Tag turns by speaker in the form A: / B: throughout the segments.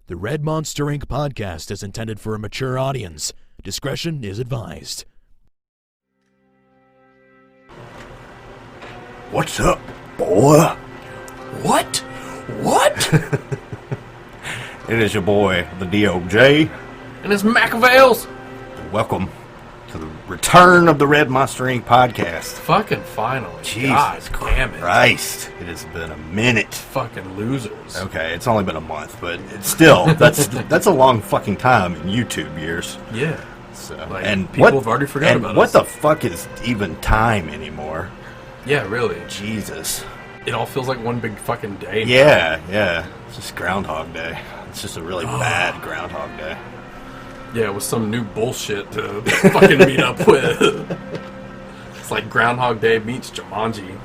A: The Red Monster Inc. podcast is intended for a mature audience. Discretion is advised.
B: What's up, boy?
C: What? What?
B: It is your boy, the DOJ.
C: And it's Machiavells.
B: Welcome to the return of the Red Monster Inc. podcast.
C: Fucking finally.
B: Jesus
C: God damn it.
B: Christ. It has been a minute.
C: Fucking losers.
B: Okay, it's only been a month, but it's still, that's a long fucking time in YouTube years.
C: Yeah.
B: So,
C: Like,
B: and
C: people have already forgotten about
B: what
C: us.
B: the fuck is even time anymore?
C: Yeah, really.
B: Jesus.
C: It all feels like one big fucking day.
B: Yeah. It's just Groundhog Day. It's just a really bad Groundhog Day.
C: Yeah, with some new bullshit to fucking meet up with. It's like Groundhog Day meets Jumanji.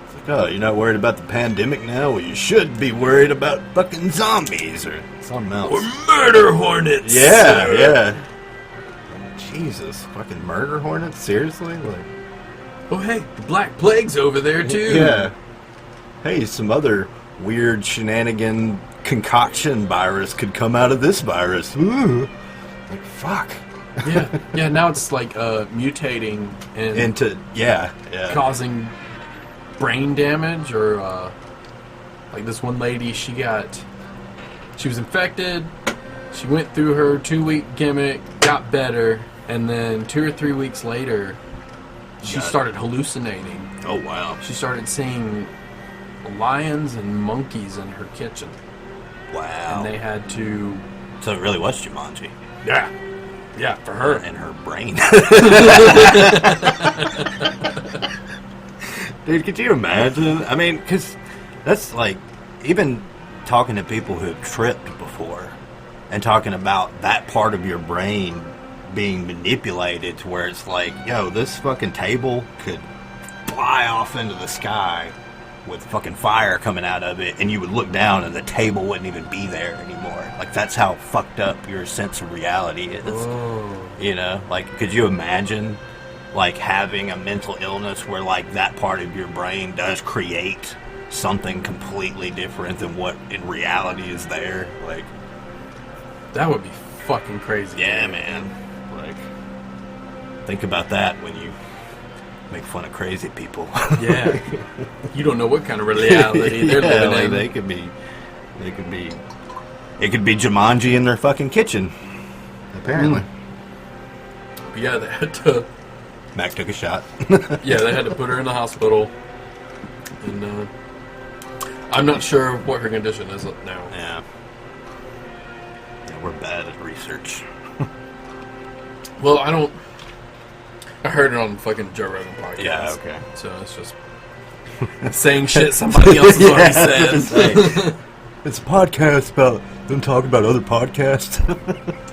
B: It's like, oh, you're not worried about the pandemic now? Well, you should be worried about fucking zombies or something else.
C: Or murder hornets.
B: Yeah. Jesus, fucking murder hornets? Seriously? Like,
C: Oh, hey, the Black Plague's over there, too.
B: yeah. Hey, some other weird shenanigan concoction virus could come out of this virus. Ooh. Like, fuck.
C: Yeah, now it's like mutating and
B: Into, yeah.
C: causing brain damage, or like this one lady, she was infected, she went through her 2-week gimmick, got better, and then 2 or 3 weeks later she started hallucinating.
B: Oh, wow.
C: She started seeing lions and monkeys in her kitchen,
B: Wow.
C: and they had to
B: So it really was Jumanji.
C: yeah, for her.
B: In her brain. Dude, could you imagine? I mean, because that's like, even talking to people who have tripped before and talking about that part of your brain being manipulated to where it's like, yo, this fucking table could fly off into the sky with fucking fire coming out of it, and you would look down and the table wouldn't even be there anymore. Like, that's how fucked up your sense of reality is.
C: Oh.
B: You know, like, could you imagine, like, having a mental illness where, like, that part of your brain does create something completely different than what in reality is there? Like,
C: That would be fucking crazy.
B: yeah, man. Like, think about that when you make fun of crazy people.
C: Yeah. You don't know what kind of reality they're living
B: like,
C: in.
B: it could be Jumanji in their fucking kitchen. Apparently.
C: But yeah, they had to.
B: Mac took a shot.
C: Yeah, they had to put her in the hospital, and I'm not sure what her condition is now.
B: Yeah, we're bad at research.
C: Well, I heard it on fucking Joe Rogan podcast.
B: Yeah, okay.
C: So it's just saying shit somebody else has already said.
B: It's a podcast about them talking about other podcasts.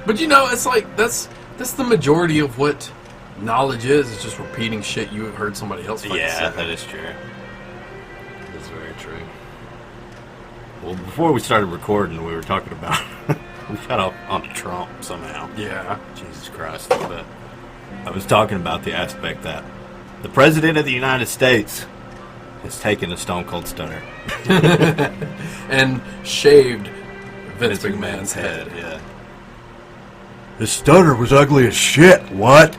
C: But you know, it's like that's the majority of what knowledge is. It's just repeating shit you have heard somebody else fucking say.
B: That is true. That is very true. Well, before we started recording, we were talking about we got off onto Trump somehow.
C: Yeah.
B: Jesus Christ. But I was talking about the aspect that the President of the United States has taken a Stone Cold Stunner.
C: And shaved Vince McMahon's head.
B: Yeah. The stunner was ugly as shit. What?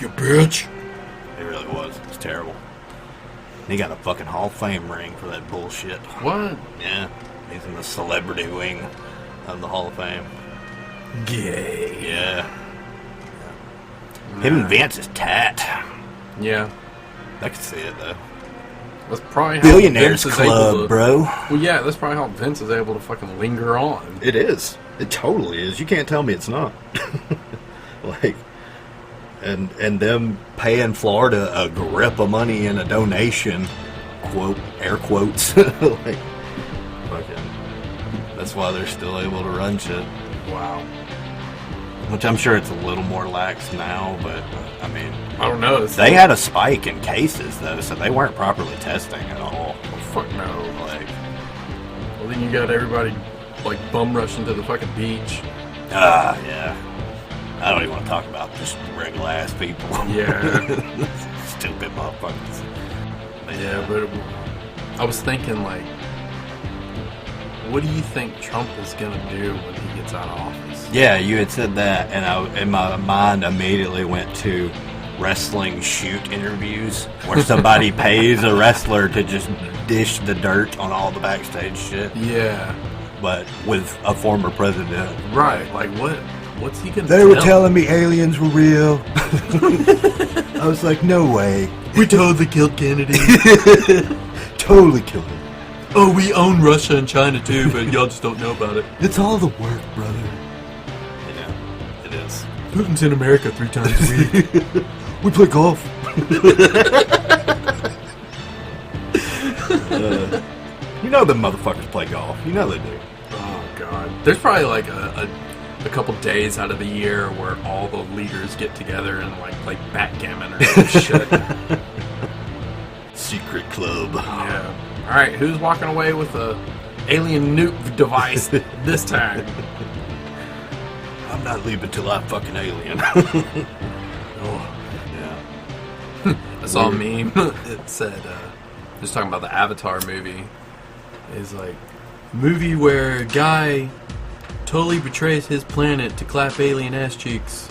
C: You bitch.
B: It really was. It's terrible. He got a fucking Hall of Fame ring for that bullshit.
C: What?
B: Yeah. He's in the celebrity wing of the Hall of Fame.
C: Gay.
B: Yeah. Him and Vince is tat.
C: Yeah.
B: I can see it though.
C: That's probably how
B: Billionaires
C: Vince is able
B: Club,
C: to,
B: bro.
C: Well, yeah, that's probably how Vince is able to fucking linger on.
B: It is. It totally is. You can't tell me it's not. Like, and them paying Florida a grip of money in a donation, quote, air quotes. Like, fucking, that's why they're still able to run shit.
C: Wow.
B: Which I'm sure it's a little more lax now, but, I mean,
C: I don't know.
B: they had a spike in cases, though, so they weren't properly testing at all.
C: Oh, fuck no.
B: Like,
C: Well, then you got everybody, like, bum rushing to the fucking beach.
B: yeah. I don't even want to talk about just regular ass people.
C: Yeah.
B: Stupid motherfuckers.
C: Yeah, but I was thinking, like, what do you think Trump is going to do when he gets out of office?
B: Yeah, you had said that, and in my mind immediately went to wrestling shoot interviews where somebody pays a wrestler to just dish the dirt on all the backstage shit.
C: Yeah.
B: But with a former president.
C: Right. Like, what's he going to
B: They were telling me aliens were real. I was like, no way.
C: We totally killed Kennedy.
B: Totally killed him.
C: Oh, we own Russia and China too, but y'all just don't know about it.
B: It's all the work, brother. Yeah, it is.
C: Putin's in America 3 times a week.
B: We play golf. You know the motherfuckers play golf. You know they do.
C: Oh, God. There's probably like a couple days out of the year where all the leaders get together and like play backgammon or some shit.
B: Secret club.
C: Yeah. Alright, who's walking away with a alien nuke device this time?
B: I'm not leaving till I'm fucking alien.
C: Oh.
B: Yeah.
C: I saw a meme. It said, just talking about the Avatar movie. Is like, movie where a guy totally betrays his planet to clap alien ass cheeks.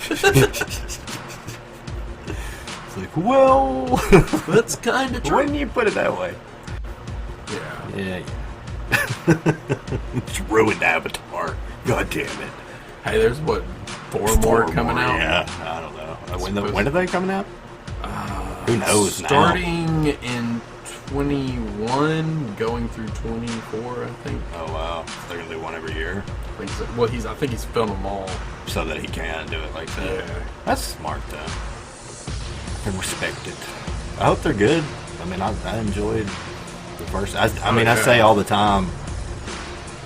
B: It's like, well,
C: That's kind of true.
B: when you put it that way.
C: Yeah.
B: Yeah. It's ruined Avatar. God damn it.
C: Hey, there's what, four more coming out?
B: Yeah, I don't know. When are they coming out? Who knows now?
C: Starting in 21, going through 24, I think.
B: Oh wow, they're gonna do one every year,
C: I think he's filmed them all.
B: so that he can do it like that.
C: Yeah.
B: That's smart though. I can respect it. I hope they're good. I mean, I enjoyed the first. I say all the time,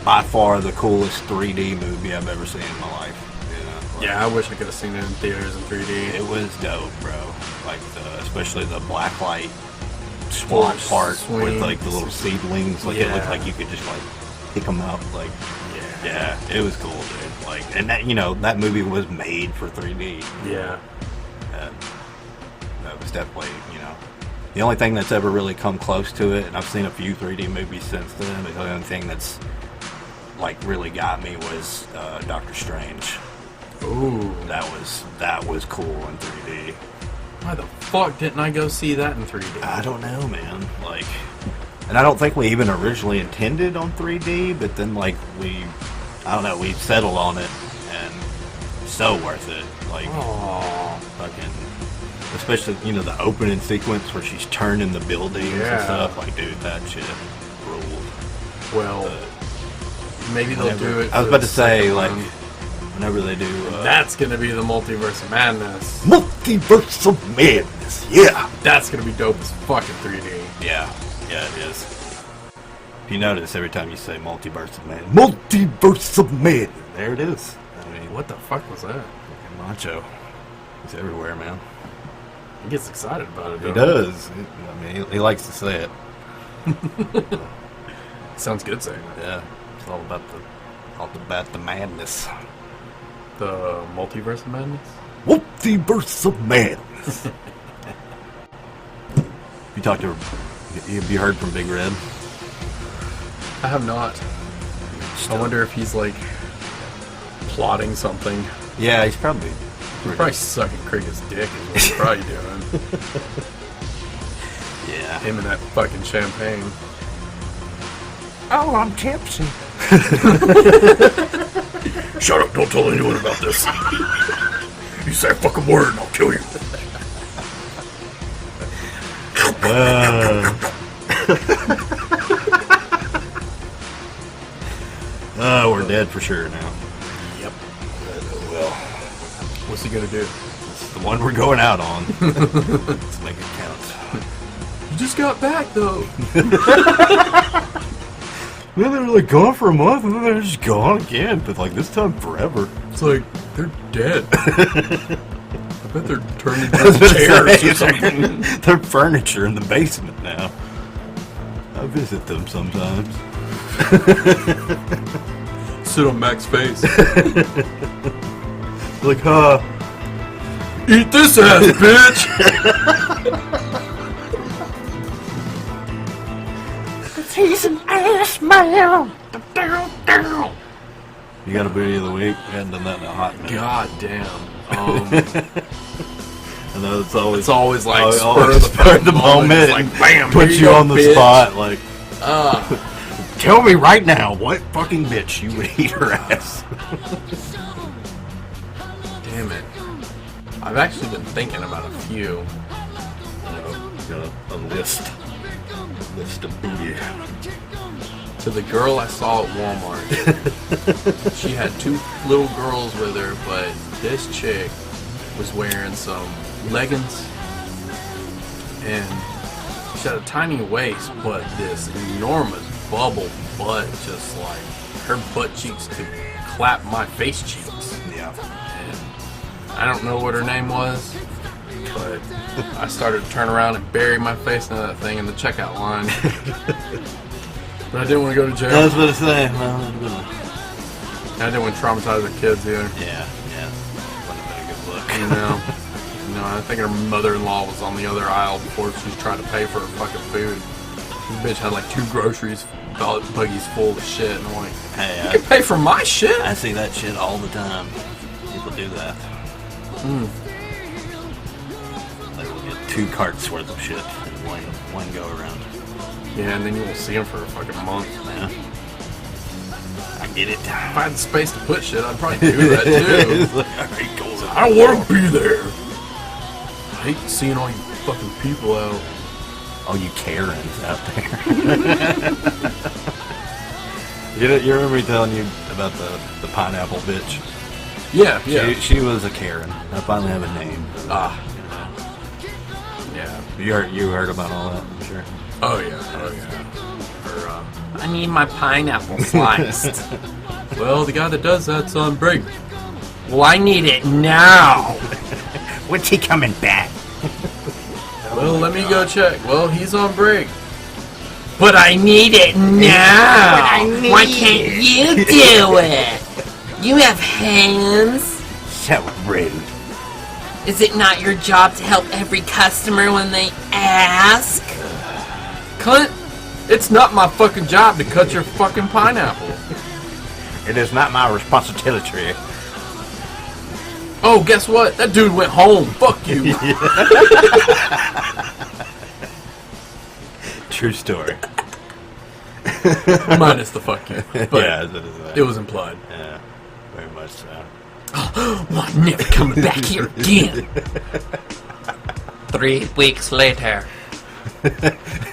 B: by far the coolest 3D movie I've ever seen in my life. You know, like,
C: Yeah, I wish I could have seen it in theaters in 3D.
B: it was dope, bro. Like especially the blacklight swamp part with like the little seedlings. Like it looked
C: Yeah.
B: like you could just like pick them up. Like
C: Yeah.
B: it was cool, dude. Like, and that that movie was made for 3D.
C: Yeah.
B: And that was definitely the only thing that's ever really come close to it. And I've seen a few 3D movies since then. But the only thing that's like really got me was Doctor Strange.
C: Ooh.
B: That was cool in 3D.
C: Why the fuck didn't I go see that in 3D?
B: I don't know, man. Like, and I don't think we even originally intended on 3D, but then like we settled on it, and so worth it. Like, fucking, especially the opening sequence where she's turning the buildings and stuff. Like, dude, that shit ruled.
C: Well, maybe they'll do it.
B: I was about to say, like, whenever they do,
C: that's gonna be the Multiverse of Madness.
B: Multiverse of Madness. Yeah,
C: That's gonna be dope as fucking 3D.
B: yeah, it is. If you notice, every time you say Multiverse of Madness, Multiverse of Madness, there it is. I mean,
C: What the fuck was that?
B: fucking Macho. He's everywhere, man.
C: He gets excited about it.
B: He does. I mean, he likes to say it.
C: Sounds good saying that.
B: Yeah, it's all about the madness.
C: The Multiverse of Madness?
B: Multiverse of Madness. Have you heard from Big Red?
C: I have not. I wonder if he's like plotting something.
B: Yeah, he's probably.
C: He's probably sucking Cricket's dick is what he's probably doing.
B: Yeah.
C: Him and that fucking champagne.
B: Oh, I'm tipsy.
C: Shut up, don't tell anyone about this. You say a fucking word and I'll kill you.
B: We're dead for sure now.
C: Yep.
B: Well,
C: What's he gonna do?
B: it's the one we're going out on. Let's make it count.
C: You just got back though.
B: Well, they were like gone for a month and then they're just gone again, but like this time forever.
C: It's like they're dead. I bet they're turned into chairs or something.
B: They're furniture in the basement now. I visit them sometimes.
C: Sit on Mac's face.
B: Like,
C: Eat this ass, bitch!
B: He's an ass man. You got a booty of the week? I hadn't done that in a hot minute.
C: God damn.
B: I know it's always
C: like
B: spur of the moment.
C: It's like, bam,
B: put you on the
C: bitch.
B: spot. Like, tell me right now what fucking bitch you would eat her ass.
C: Damn it. I've actually been thinking about a few.
B: Got a list of booty.
C: To the girl I saw at Walmart, she had two little girls with her, but this chick was wearing some leggings, and she had a tiny waist, but this enormous bubble butt, just like her butt cheeks could clap my face cheeks.
B: Yeah.
C: And I don't know what her name was, but I started to turn around and bury my face into that thing in the checkout line. But I didn't want to go to jail.
B: I was about to say, well,
C: I didn't want to traumatize the kids either.
B: yeah. Wasn't a very good look.
C: You know, I think her mother-in-law was on the other aisle before she was trying to pay for her fucking food. This bitch had like 2 groceries buggies full of shit, and I'm like,
B: Hey,
C: you can pay for my shit?
B: I see that shit all the time. People do that. They will get 2 carts worth of shit in one go around.
C: Yeah, and then you won't see them for a fucking month.
B: Yeah. I get it.
C: If I had the space to put shit, I'd probably do that too.
B: Like, all right, go.
C: I don't want to be there. I hate seeing all you fucking people out.
B: All you Karens out there. You remember me telling you about the pineapple bitch?
C: Yeah.
B: She was a Karen. I finally have a name.
C: Yeah.
B: You heard about all that, I'm sure.
C: Oh yeah. I need my pineapple sliced. Well, the guy that does that's on break. Well, I need it now.
B: When's he coming back?
C: Well, let me go check. Well, he's on break. But I need it now. Why can't you do it? You have hands.
B: So rude.
D: Is it not your job to help every customer when they ask?
C: Cunt, it's not my fucking job to cut your fucking pineapple.
B: It is not my responsibility.
C: Oh, guess what? That dude went home. Fuck you.
B: True story.
C: Minus the fuck you. But
B: yeah,
C: it was implied.
B: Yeah, very much so.
D: Well, I'm never coming back here again. 3 weeks later.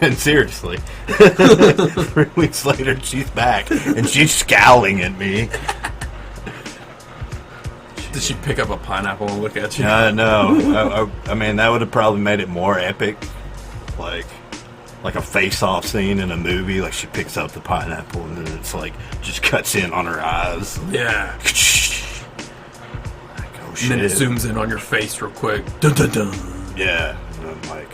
B: And seriously, 3 weeks later, she's back and she's scowling at me.
C: Did she pick up a pineapple and look at you?
B: No. I mean, that would have probably made it more epic. Like a face-off scene in a movie. Like, she picks up the pineapple and then it's like, just cuts in on her eyes.
C: Yeah.
B: Like, oh, shit.
C: And then it zooms in on your face real quick. Dun dun dun.
B: Yeah. And I'm like...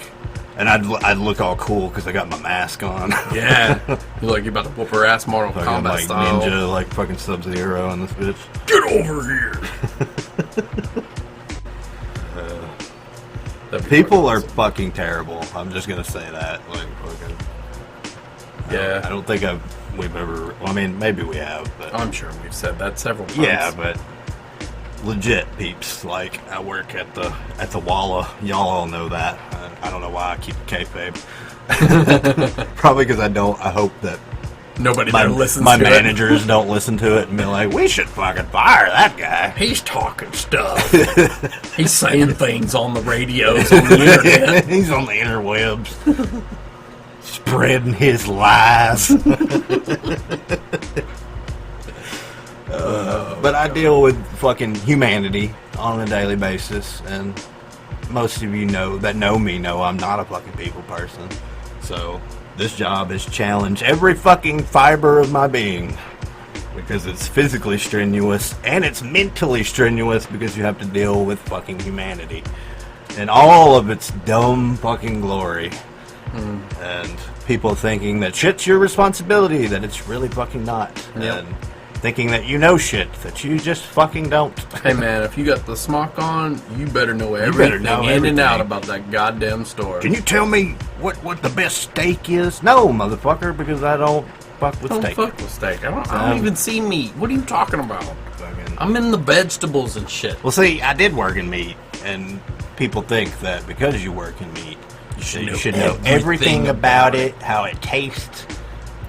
B: And I'd look all cool because I got my mask on.
C: Yeah. You're like, you're about to whoop her ass Mortal
B: Fucking
C: Kombat
B: like
C: style.
B: ninja, like fucking Sub-Zero on this bitch.
C: Get over here.
B: People are fucking terrible. I'm just gonna say that. Like, fucking.
C: Yeah.
B: I don't think we've ever. Well, I mean, maybe we have, but
C: I'm sure we've said that several times.
B: yeah, but legit peeps. Like, I work at the Wallah. Y'all all know that. I don't know why I keep kayfabe. Probably because I hope that
C: nobody there listens
B: my
C: to
B: managers don't listen to it and be like, we should fucking fire that guy.
C: He's talking stuff. He's saying things on the radios on the internet.
B: He's on the interwebs. Spreading his lies. But I deal with fucking humanity on a daily basis, and most of you know me know I'm not a fucking people person. So this job has challenged every fucking fiber of my being, because it's physically strenuous and it's mentally strenuous because you have to deal with fucking humanity and all of its dumb fucking glory. And people thinking that shit's your responsibility, that it's really fucking not.
C: Yep.
B: And thinking that you know shit that you just fucking don't.
C: Hey man, if you got the smock on, you better know everything in and out about that goddamn store.
B: Can you tell me what the best steak is? No, motherfucker, because I don't fuck with steak.
C: Fuck with steak. I don't even see meat. What are you talking about? I'm in the vegetables and shit.
B: Well, see, I did work in meat, and people think that because you work in meat, you should know everything about it, how it tastes.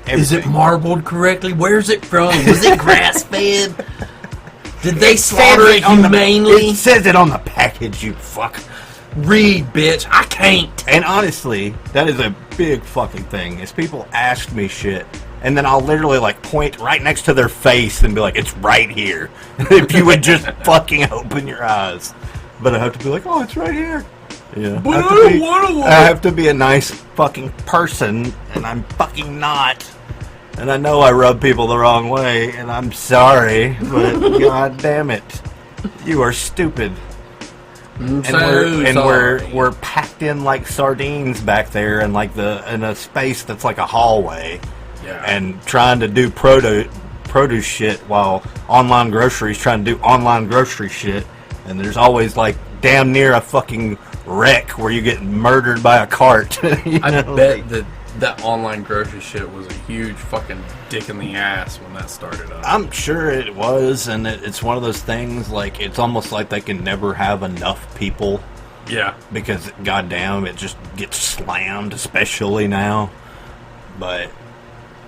B: Everything.
D: Is it marbled correctly? Where's it from? Was it grass-fed? Did they slaughter it humanely?
B: It says it on the package, you fuck.
D: Read, bitch. I can't.
B: And honestly, that is a big fucking thing, is people ask me shit, and then I'll literally, like, point right next to their face and be like, it's right here. If you would just fucking open your eyes. But I have to be like, oh, it's right here. Yeah.
C: But I
B: have to be a nice fucking person, and I'm fucking not. And I know I rub people the wrong way, and I'm sorry, but god damn it, you are stupid. We're packed in like sardines back there, in like in a space that's like a hallway, and trying to do produce shit while online groceries trying to do online grocery shit, and there's always like damn near a fucking wreck where you get murdered by a cart.
C: I bet that online grocery shit was a huge fucking dick in the ass when that started up.
B: I'm sure it was, and it's one of those things, like, it's almost like they can never have enough people.
C: Yeah.
B: Because, goddamn, it just gets slammed, especially now. But,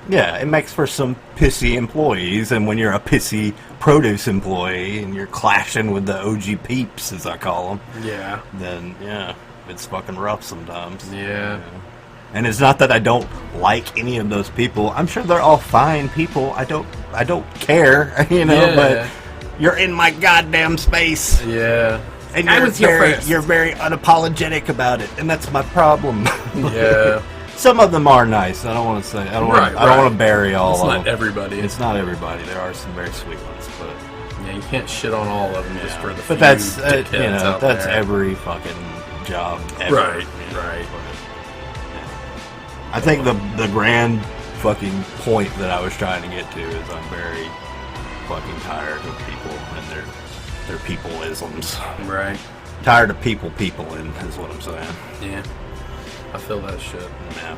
B: yeah, it makes for some pissy employees, and when you're a pissy produce employee, and you're clashing with the OG peeps, as I call them.
C: Yeah.
B: Then, yeah, it's fucking rough sometimes.
C: Yeah.
B: And it's not that I don't like any of those people. I'm sure they're all fine people. I don't care, but you're in my goddamn space.
C: Yeah.
B: And you're very unapologetic about it, and that's my problem.
C: Yeah.
B: Some of them are nice. I don't want to say. I don't want to bury all of them.
C: It's not everybody.
B: It's not everybody. There are some very sweet ones, but
C: yeah, you can't shit on all of them just for the.
B: But that's that's every fucking job ever.
C: Right. Right.
B: I think the grand fucking point that I was trying to get to is I'm very fucking tired of people and their people-isms.
C: Right.
B: Tired of people-in is what I'm saying.
C: Yeah. I feel that shit.
B: Yeah.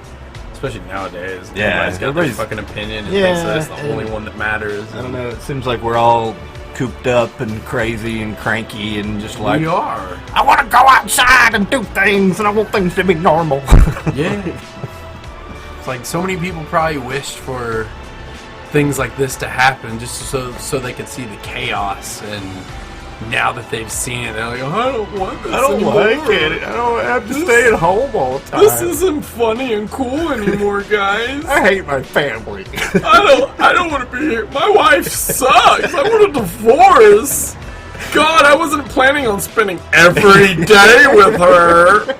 C: Especially nowadays.
B: Yeah.
C: Everybody's got their fucking opinion and thinks that's the only one that matters.
B: I don't know. It seems like we're all cooped up and crazy and cranky and just like...
C: We are.
B: I want to go outside and do things and I want things to be normal.
C: Yeah. It's like so many people probably wished for things like this to happen just so they could see the chaos, and now that they've seen it, they're like, oh, I don't want this anymore.
B: Like it. I don't have to stay at home all the time.
C: This isn't funny and cool anymore, guys.
B: I hate my family.
C: I don't want to be here. My wife sucks. I want a divorce. God, I wasn't planning on spending every day with her.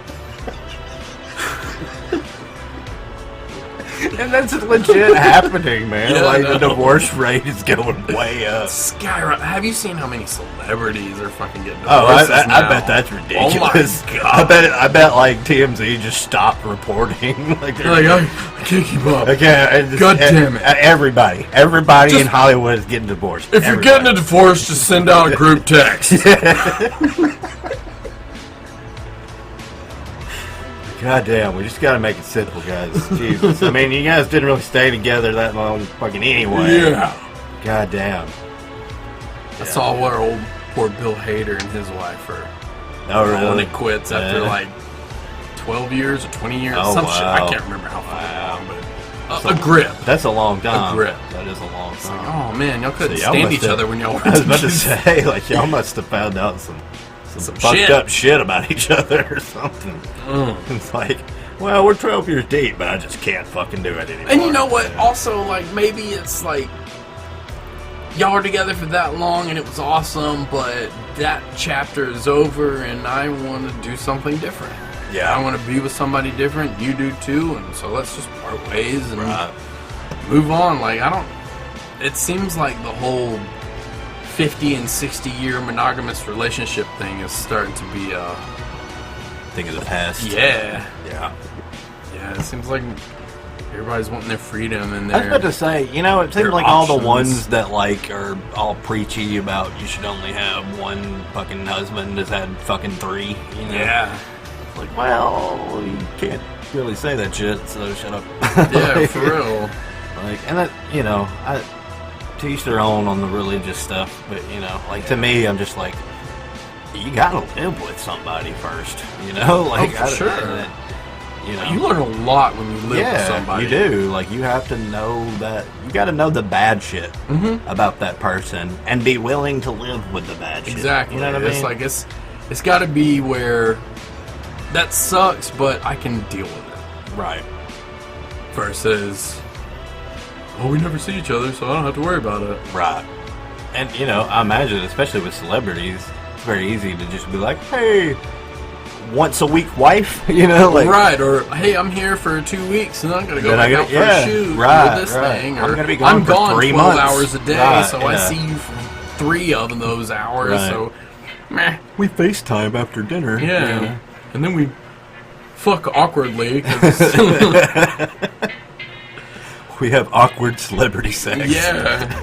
B: And that's legit happening, man.
C: Yeah,
B: like, the divorce rate is going way up.
C: Skyrocket. Have you seen how many celebrities are fucking getting divorces
B: I
C: now?
B: bet that's ridiculous.
C: Oh my God.
B: I bet like TMZ just stopped reporting.
C: like I can't keep up.
B: Okay,
C: God damn it.
B: Everybody in Hollywood is getting divorced.
C: If you're getting a divorce, just send out a group text.
B: God damn, we just gotta make it simple, guys. Jesus. I mean, you guys didn't really stay together that long fucking anyway.
C: Yeah.
B: God damn.
C: I saw where old poor Bill Hader and his wife are
B: calling
C: it quits after like 12 years or 20 years. Some shit. I can't remember how long, but a grip.
B: That's a long time.
C: A grip.
B: That is a long time.
C: Like, oh man, y'all couldn't stand each other when y'all were
B: I was about to say, like, y'all must have found out some fucked up shit about each other or something. It's like, well, we're 12 years deep, but I just can't fucking do it anymore.
C: And you know what? Also, like, maybe it's like y'all were together for that long and it was awesome, but that chapter is over and I want to do something different.
B: Yeah.
C: I want to be with somebody different. You do too, and so let's just part ways and move on. Like, it seems like the whole 50 and 60 year monogamous relationship thing is starting to be
B: thing of the past.
C: Yeah,
B: it
C: it seems like Everybody's wanting their freedom and
B: I was
C: their.
B: about to say, you know, it seems
C: their
B: like all the
C: options.
B: ones that like are all preachy about you should only have one fucking husband has had fucking 3. You know?
C: Yeah.
B: It's like, well, you can't really say that shit, so shut up.
C: Yeah,
B: Like,
C: for real.
B: Like, and that, you know, to each their own on the religious stuff, but you know, like to me, I'm just like, you gotta live with somebody first, you know, like
C: for sure.
B: you know,
C: You learn a lot when you live with somebody.
B: you do. Like, you have to know that you got to know the bad shit about that person and be willing to live with the bad shit.
C: Exactly.
B: You know what I mean?
C: It's like it's got to be where that sucks, but I can deal with it.
B: right.
C: Versus, well, we never see each other, so I don't have to worry about it.
B: Right. And, you know, I imagine, especially with celebrities, it's very easy to just be like, hey, once a week wife, you know? Like,
C: Right, or, hey, I'm here for 2 weeks, and then I'm going to go
B: Then
C: back
B: I
C: out
B: gotta- yeah,
C: for a shoot
B: right,
C: or this
B: right.
C: thing.
B: I'm
C: Or
B: gonna be gone for 3
C: 12
B: months.
C: hours a day,
B: Right,
C: so I
B: yeah.
C: see you for 3 of those hours,
B: Right.
C: so, meh.
B: we FaceTime after dinner.
C: Yeah.
B: you know?
C: And then we fuck awkwardly, 'cause
B: We have awkward celebrity sex.
C: yeah.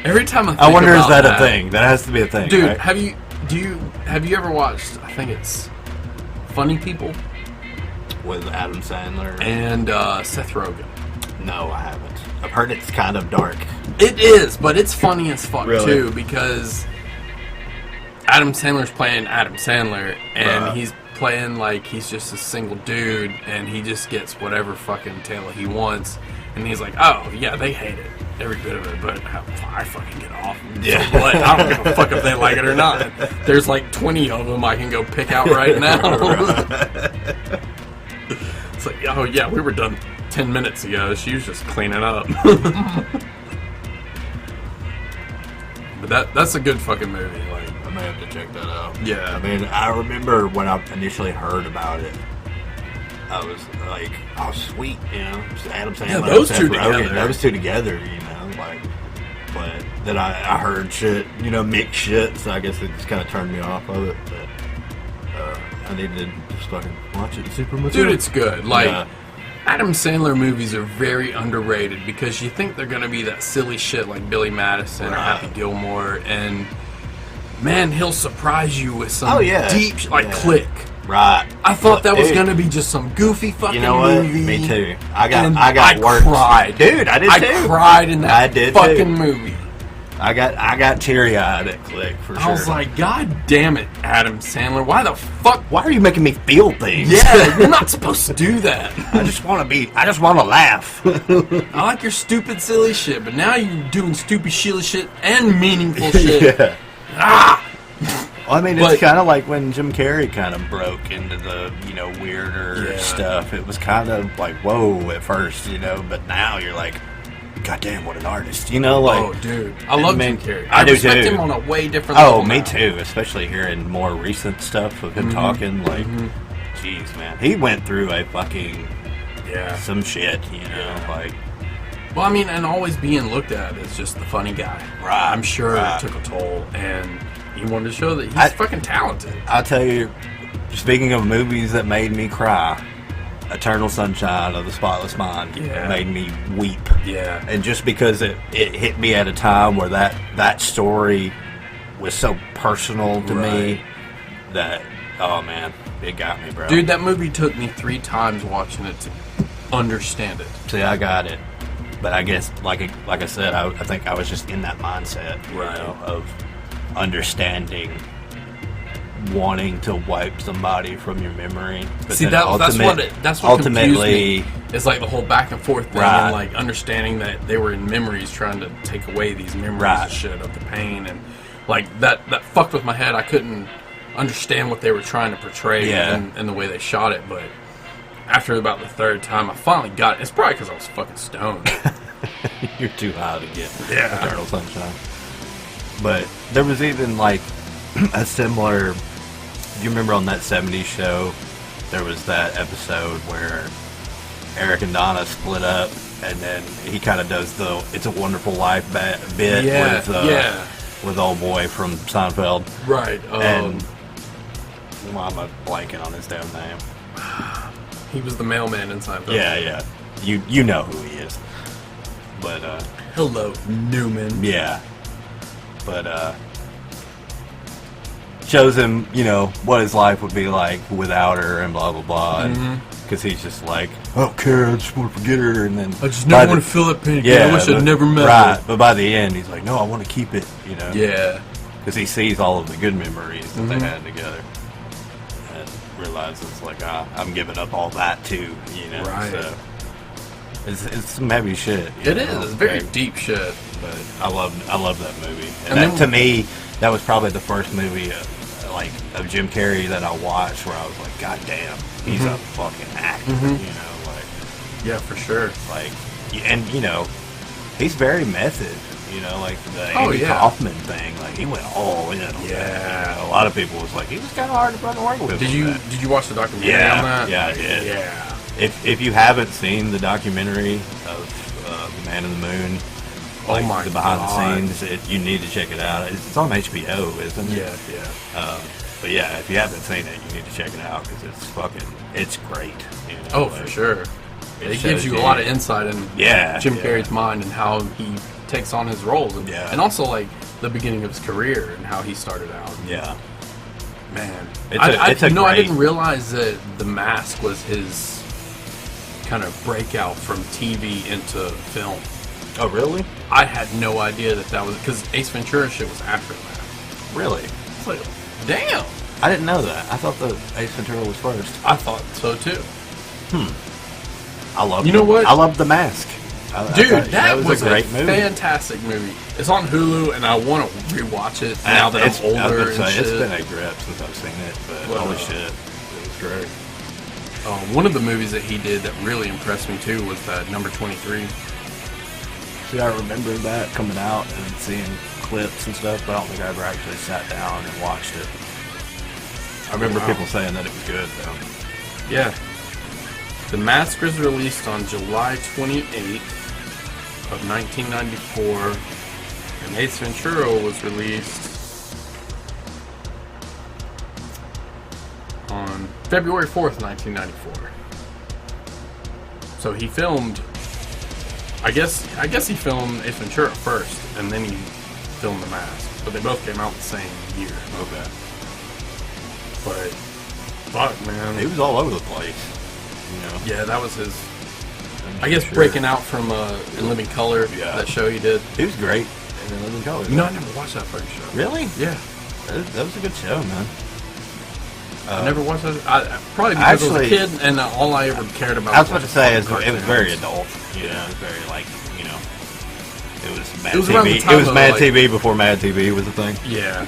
C: Every time I think
B: I wonder, is
C: about
B: that a thing? That has to be a thing,
C: Dude,
B: right?
C: have you ever watched, I think it's Funny People
B: With Adam Sandler.
C: and Seth Rogen?
B: No, I haven't. I've heard it's kind of dark.
C: It is, but it's funny as fuck
B: Really?
C: too, because Adam Sandler's playing Adam Sandler, and
B: Right.
C: he's playing like he's just a single dude, and he just gets whatever fucking tail he wants, and he's like, oh yeah, they hate it, every bit of it, but I fucking get off.
B: Yeah.
C: So what? I don't give a fuck if they like it or not. There's like 20 of them I can go pick out right now. It's like, oh yeah, we were done 10 minutes ago. She was just cleaning up. But that's a good fucking movie. Like,
B: I may have to check that out.
C: yeah,
B: I mean, I remember when I initially heard about it, I was like, oh, sweet, you know, just Adam Sandler.
C: Yeah, those
B: Seth
C: two
B: Rogen,
C: together.
B: Those two together, you know, like, but then I heard shit, you know, mixed shit, so I guess it just kind of turned me off of it, but I needed to just fucking watch it super much.
C: dude, it's good. Like,
B: Yeah.
C: Adam Sandler movies are very underrated because you think they're gonna be that silly shit like Billy Madison or
B: Right.
C: Happy Gilmore, and man, he'll surprise you with some
B: Oh, yeah.
C: deep, like
B: Yeah.
C: Click.
B: Right.
C: I thought that was
B: Dude.
C: gonna be just some goofy fucking
B: You know what?
C: movie.
B: Me too. I
C: And
B: got worked.
C: cried.
B: Dude, I did too.
C: I cried in that
B: I did
C: fucking
B: too.
C: movie.
B: I got teary eyed at Click for sure.
C: I was like, God damn it, Adam Sandler. Why the fuck?
B: why are you making me feel things?
C: Yeah, you're not supposed to do that.
B: I just want to laugh.
C: I like your stupid, silly shit, but now you're doing stupid, silly shit and meaningful shit.
B: Yeah.
C: Ah!
B: Well, I mean,
C: But-
B: it's kind of like when Jim Carrey kind of broke into the, you know, weirder
C: Yeah.
B: stuff. It was kind of like, whoa, at first, you know, but now you're like, God damn, what an artist, you know? Like,
C: Oh, dude. I love
B: mean,
C: Jim Carrey.
B: I do
C: respect
B: too.
C: him on a way different level.
B: oh, me
C: now.
B: too, especially hearing more recent stuff of
C: Mm-hmm.
B: him talking. Like, jeez, man. He went through a fucking,
C: Yeah.
B: some shit, you know? Like,
C: Well, I mean, and always being looked at as just the funny guy.
B: Right,
C: I'm sure
B: right.
C: it took a toll, and he wanted to show that he's
B: I-
C: fucking talented.
B: I'll tell you, speaking of movies that made me cry, Eternal Sunshine of the Spotless Mind
C: Yeah.
B: made me weep.
C: Yeah.
B: And just because it hit me at a time where that story was so personal to
C: Right.
B: me that, oh man, it got me, bro.
C: Dude, that movie took me 3 times watching it to understand it.
B: See, I got it. But I guess, like I said, I think I was just in that mindset, you
C: Right.
B: know, of understanding wanting to wipe somebody from your memory. But
C: See,
B: then
C: that's what
B: ultimately,
C: confused me. It's like the whole back and forth thing,
B: Right.
C: and like understanding that they were in memories, trying to take away these memories
B: Right.
C: and shit of the pain, and like that fucked with my head. I couldn't understand what they were trying to portray
B: Yeah.
C: and the way they shot it. But after about the 3rd time, I finally got it. It's probably because I was fucking stoned.
B: you're too high to get
C: Yeah.
B: Eternal Sunshine. But there was even like a similar. You remember on that '70s show, there was that episode where Eric and Donna split up, and then he kind of does the "It's a Wonderful Life" bit
C: Yeah,
B: with
C: yeah.
B: with old boy from Seinfeld.
C: Right.
B: And why am I blanking on his damn name?
C: He was the mailman in Seinfeld.
B: Yeah. You know who he is. But
C: Hello, Newman.
B: yeah. But shows him, what his life would be like without her and blah blah blah. Because he's just like, I don't care, I just want to forget her, and then
C: I just never want to feel that pain again. I wish I'd never met
B: her.
C: her.
B: But by the end, he's like, no, I want to keep it.
C: Yeah.
B: Because he sees all of the good memories that they had together, and realizes like, I'm giving up all that too.
C: Right.
B: So it's some heavy shit.
C: It is. It's very deep shit.
B: But I love that movie.
C: And
B: that,
C: then,
B: to me, that was probably the first movie of Jim Carrey that I watched where I was like, God damn, he's a fucking actor.
C: Yeah, for sure.
B: Like, and he's very method. Like the Andy Kaufman thing. Like he went all in on that. A lot of people was like, he was kind of hard to fucking work with.
C: Did you watch the documentary on that?
B: Yeah, I did.
C: Yeah.
B: If you haven't seen the documentary of The Man in the Moon, the behind the scenes, you need to check it out. It's on HBO, isn't it?
C: Yeah.
B: But yeah, if you haven't seen it, you need to check it out because it's great.
C: For sure. It gives you a lot of insight in Jim Carrey's mind and how he takes on his roles, and also like the beginning of his career and how he started out.
B: Yeah,
C: man,
B: I
C: didn't realize that The Mask was his kind of breakout from TV into film.
B: Oh, really?
C: I had no idea that was because Ace Ventura shit was after that.
B: Really?
C: It's like, damn.
B: I didn't know that. I thought the Ace Ventura was first.
C: I thought so too.
B: I love.
C: You know what?
B: I love The Mask.
C: Dude, that was
B: a great movie.
C: Fantastic movie. It's on Hulu, and I want to rewatch it now that I'm older and shit.
B: It's been a grip since I've seen it, but holy shit, it was great.
C: One of the movies that he did that really impressed me too was that Number 23.
B: See, I remember that coming out and seeing clips and stuff, but I don't think I ever actually sat down and watched it. I remember people saying that it was good, though.
C: Yeah. The Mask was released on July 28th of 1994, and Ace Ventura was released on February 4th, 1994. So he filmed, I guess he filmed Ace Ventura first, and then he filmed The Mask, but they both came out the same year.
B: Okay.
C: But, fuck, man.
B: He was all over the place.
C: Yeah, that was his, I guess, breaking out from In Living Color, that show he did.
B: He was great in Living Color.
C: I never watched that fucking show.
B: Really?
C: Yeah.
B: That was a good show, man.
C: I never watched that. Probably because I was a kid, and all I ever cared about
B: I was about to say, it was
C: cartoons.
B: very adult. It was very, it was Mad
C: It was around the
B: TV.
C: time
B: It was
C: of,
B: Mad TV before Mad TV was a thing.
C: Yeah.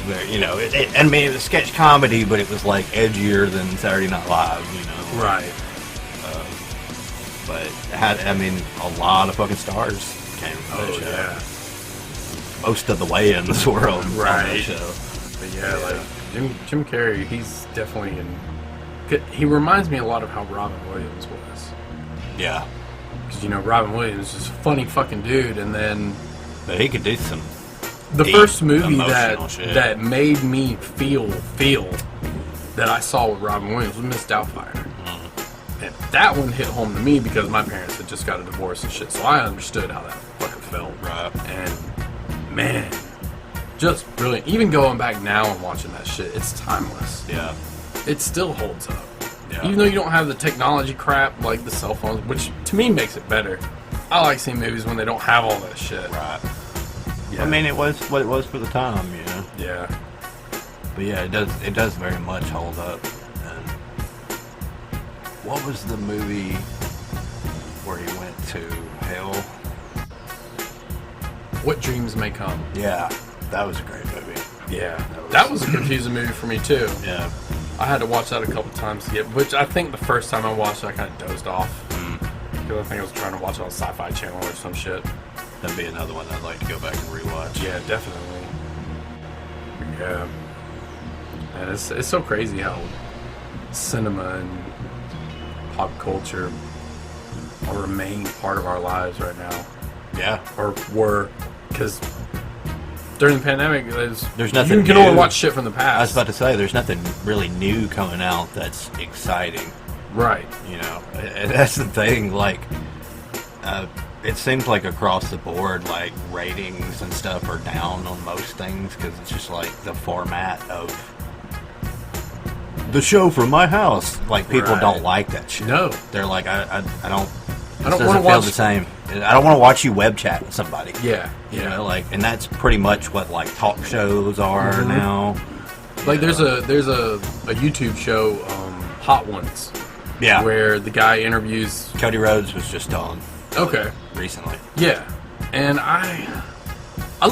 B: Very, I mean, it was sketch comedy, but it was like edgier than Saturday Night Live,
C: Right.
B: But it had, a lot of fucking stars came from that show.
C: Yeah.
B: Most of the way in this world,
C: Right.
B: On that show.
C: But yeah, Jim Carrey, he's definitely he reminds me a lot of how Robin Williams was.
B: Yeah.
C: Because Robin Williams is a funny fucking dude, and then
B: But he could do some.
C: The first movie
B: shit.
C: that made me feel that I saw with Robin Williams was Miss Doubtfire. And that one hit home to me because my parents had just got a divorce and shit, so I understood how that fucking felt.
B: Right.
C: And, man, just brilliant. Even going back now and watching that shit, it's timeless.
B: Yeah.
C: It still holds up.
B: Yeah.
C: Even though you don't have the technology crap like the cell phones, which to me makes it better. I like seeing movies when they don't have all that shit.
B: Right.
C: Yeah.
B: I mean, it was what it was for the time,
C: Yeah.
B: But yeah, it does very much hold up. And what was the movie where he went to hell?
C: What Dreams May Come.
B: Yeah, that was a great movie.
C: Yeah. That was a confusing movie for me too.
B: Yeah.
C: I had to watch that a couple times to get, which I think the first time I watched it, I kind of dozed off. Because I think I was trying to watch it on Sci-Fi Channel or some shit.
B: That'd be another one I'd like to go back and rewatch.
C: Yeah, definitely. Yeah. And it's so crazy how cinema and pop culture remain part of our lives right now.
B: Yeah.
C: Or were, because during the pandemic,
B: There's nothing
C: you can
B: new.
C: only watch shit from the past.
B: I was about to say, there's nothing really new coming out that's exciting.
C: Right.
B: You know, and that's the thing. Like, it seems like across the board, like ratings and stuff are down on most things because it's just like the format of the show from my house. Like, people don't like that shit.
C: No,
B: they're like, I don't
C: want to
B: feel
C: watch
B: the same. I don't want to watch you web chat with somebody.
C: Yeah,
B: you know, like, and that's pretty much what like talk shows are now.
C: Like, there's a YouTube show, Hot Ones.
B: Yeah,
C: where the guy interviews
B: Cody Rhodes was just on.
C: Okay.
B: Recently.
C: Yeah, and I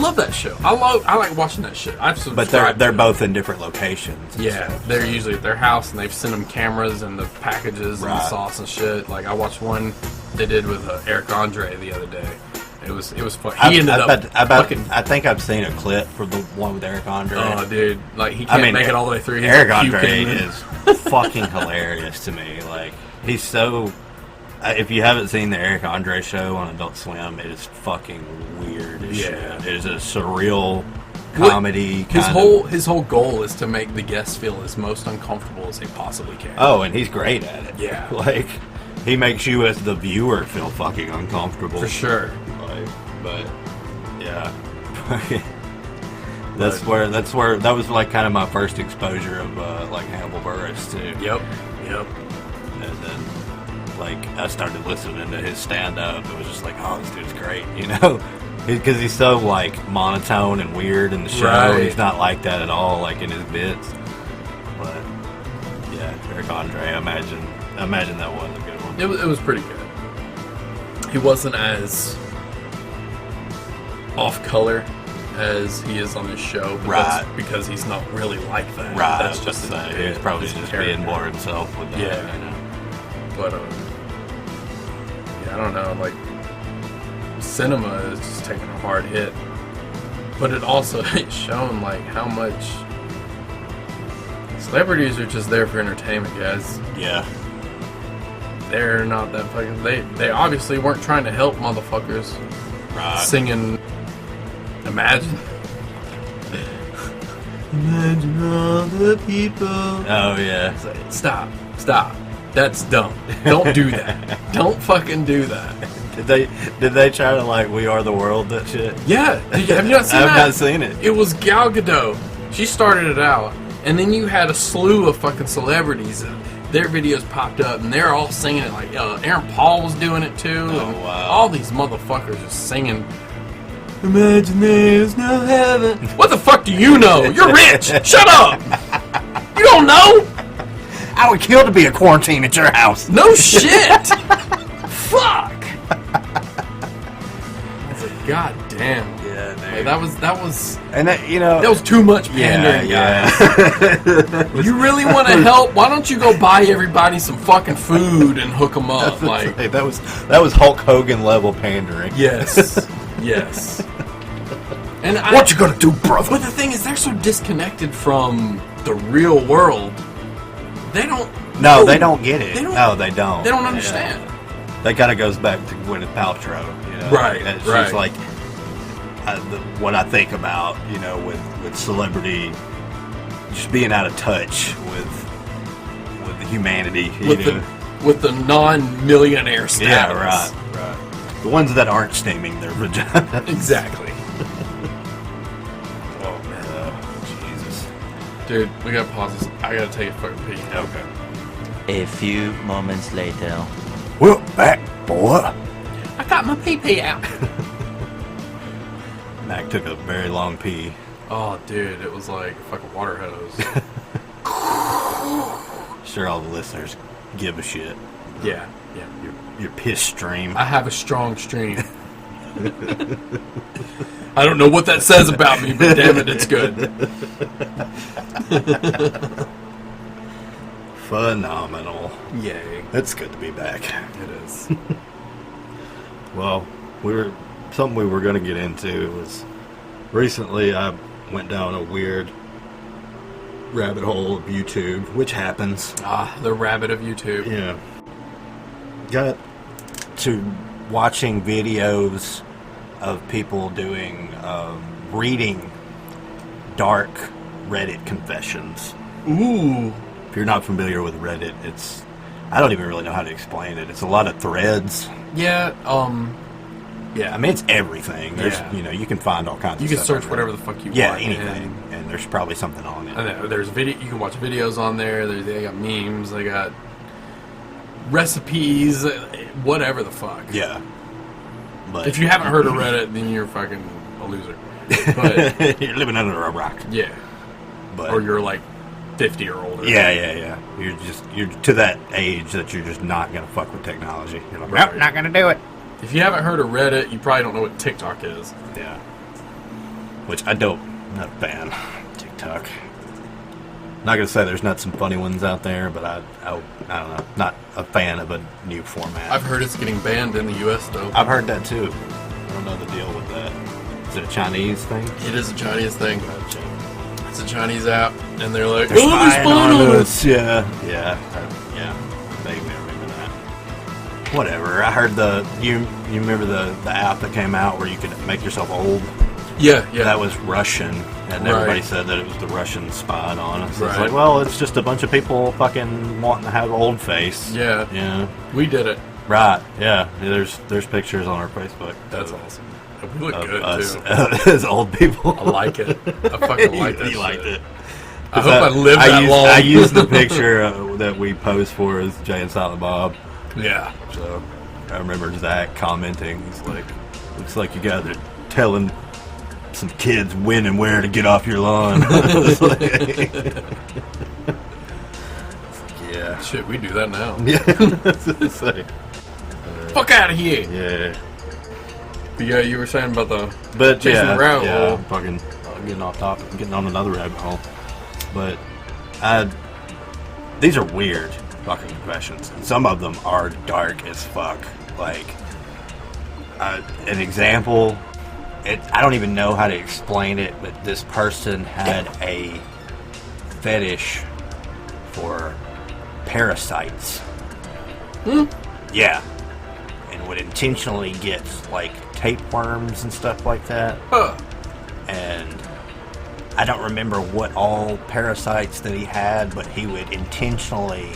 C: love that show. I like watching that shit. I've subscribed.
B: But they're both in different locations.
C: Yeah, they're usually at their house, and they've sent them cameras and the packages and the sauce and shit. Like, I watched one they did with Eric Andre the other day. It was fun. He ended up fucking.
B: I think I've seen a clip for the one with Eric Andre.
C: Oh, dude, like, he can't make it all the way through. He's
B: Eric
C: like
B: Andre is fucking hilarious to me. Like, he's so. If you haven't seen the Eric Andre show on Adult Swim, it is fucking weird as shit. It is a surreal comedy.
C: His whole goal is to make the guests feel as most uncomfortable as they possibly can.
B: Oh, and he's great at it.
C: Yeah,
B: like, he makes you as the viewer feel fucking uncomfortable
C: for sure.
B: Like, but yeah, that was like kind of my first exposure of like Hannibal Buress too.
C: Yep.
B: And then, like, I started listening to his stand-up. It was just like, oh, this dude's great, you know? Because he's so, like, monotone and weird in the show. Right. He's not like that at all, like, in his bits. But, yeah, Eric Andre, I imagine that was a good one.
C: It was pretty good. He wasn't as off-color as he is on his show. But that's because he's not really like that.
B: Right.
C: That's just
B: he's probably just being more himself with that.
C: Yeah.
B: You know?
C: But, I don't know, like, cinema is just taking a hard hit. But it also has shown, like, how much celebrities are just there for entertainment, guys.
B: Yeah.
C: They're not that fucking... They obviously weren't trying to help motherfuckers.
B: Right.
C: Singing Imagine. Imagine all the people.
B: Oh, yeah.
C: It's like, stop. That's dumb. Don't do that. Don't fucking do that.
B: Did they try to, like, We Are the World, that shit?
C: Yeah. Have you not seen that?
B: I've not seen it.
C: It was Gal Gadot. She started it out. And then you had a slew of fucking celebrities. And their videos popped up. And they're all singing it. Like, Aaron Paul was doing it, too.
B: Oh,
C: and
B: wow.
C: all these motherfuckers just singing, Imagine there's no heaven. What the fuck do you know? You're rich. Shut up. You don't know.
B: I would kill to be a quarantine at your house.
C: No shit. Fuck. It's like, god damn.
B: Yeah, dude.
C: Like, that was,
B: and that, you know,
C: that was too much pandering, guys. You really want to help? Why don't you go buy everybody some fucking food and hook them up? Like,
B: that was Hulk Hogan level pandering.
C: Yes. Yes. And
B: what you gonna do, brother?
C: But the thing is, they're so disconnected from the real world. They don't.
B: No, they don't get it.
C: They don't understand.
B: That kind of goes back to Gwyneth Paltrow, you know.
C: Right.
B: She's like what I think about, you know, with celebrity, just being out of touch with humanity,
C: with the non-millionaire status.
B: Yeah, right. The ones that aren't steaming their vagina.
C: Exactly.
B: Oh man, Jesus,
C: dude, we gotta pause this. I gotta take a fucking pee.
B: Okay.
D: A few moments later.
B: We're back, boy.
C: I got my pee out.
B: Mac took a very long pee.
C: Oh, dude, it was like a fucking water hose.
B: Sure, all the listeners give a shit.
C: Yeah.
B: Your piss stream.
C: I have a strong stream. I don't know what that says about me, but damn it, it's good.
B: Phenomenal.
C: Yay.
B: It's good to be back.
C: It is.
B: Well, something we were going to get into was recently I went down a weird rabbit hole of YouTube, which happens.
C: The rabbit of YouTube.
B: Yeah. Got to watching videos of people doing reading dark Reddit confessions.
C: Ooh.
B: If you're not familiar with Reddit, I don't even really know how to explain it. It's a lot of threads.
C: Yeah, yeah.
B: I mean, it's everything. There's,
C: Yeah.
B: You can find all kinds
C: You
B: of
C: can
B: stuff.
C: search
B: on
C: whatever
B: Reddit.
C: the fuck you
B: Yeah,
C: want.
B: anything. And there's probably something on it.
C: And there's video. You can watch videos on there. They got memes. They got recipes. Whatever the fuck.
B: Yeah. But
C: If you haven't heard of Reddit, then you're fucking a loser. But
B: you're living under a rock.
C: yeah,
B: But
C: or you're like 50 or older.
B: yeah. You're to that age that you're just not gonna fuck with technology. You're like,
C: Right.
B: nope, not gonna do it.
C: If you haven't heard of Reddit, you probably don't know what TikTok is.
B: Yeah. Which I don't. I'm not a fan. TikTok. Not gonna say there's not some funny ones out there, but I don't know. Not a fan of a new format.
C: I've heard it's getting banned in the U.S. though.
B: I've heard that too. I don't know the deal with that. Is it a Chinese thing?
C: It is a Chinese thing.
B: Gotcha.
C: It's a Chinese app, and they're like,
B: They're
C: "Oh, they're
B: spying
C: spying
B: on
C: on
B: us.
C: us."
B: Yeah. Vaguely remember that. Whatever. I heard you remember the app that came out where you could make yourself old?
C: Yeah.
B: That was Russian, and
C: Right.
B: everybody said that it was the Russians spying on us. It's
C: Right.
B: like, well, it's just a bunch of people fucking wanting to have old face.
C: Yeah.
B: Yeah.
C: We did it.
B: Right. Yeah. There's pictures on our Facebook.
C: That's
B: of-
C: awesome. We look
B: of
C: good
B: us
C: too.
B: as old people.
C: I like it. I fucking like that.
B: You liked
C: shit.
B: it.
C: I hope I live that long.
B: I used the picture that we posed for as Jay and Silent Bob.
C: Yeah.
B: So I remember Zach commenting. He's like, "Looks like you guys are telling some kids when and where to get off your lawn." I was like, yeah.
C: Shit, we do that now.
B: Yeah. That's what I say.
C: Fuck out of here.
B: Yeah.
C: But yeah, you were saying about the
B: But
C: chasing
B: yeah,
C: the rabbit
B: yeah,
C: hole.
B: fucking getting off topic, getting on another rabbit hole. But these are weird fucking confessions. And some of them are dark as fuck. Like an example, I don't even know how to explain it, but this person had a fetish for parasites. Yeah. And would intentionally get like tapeworms and stuff like that.
C: Huh.
B: And I don't remember what all parasites that he had, but he would intentionally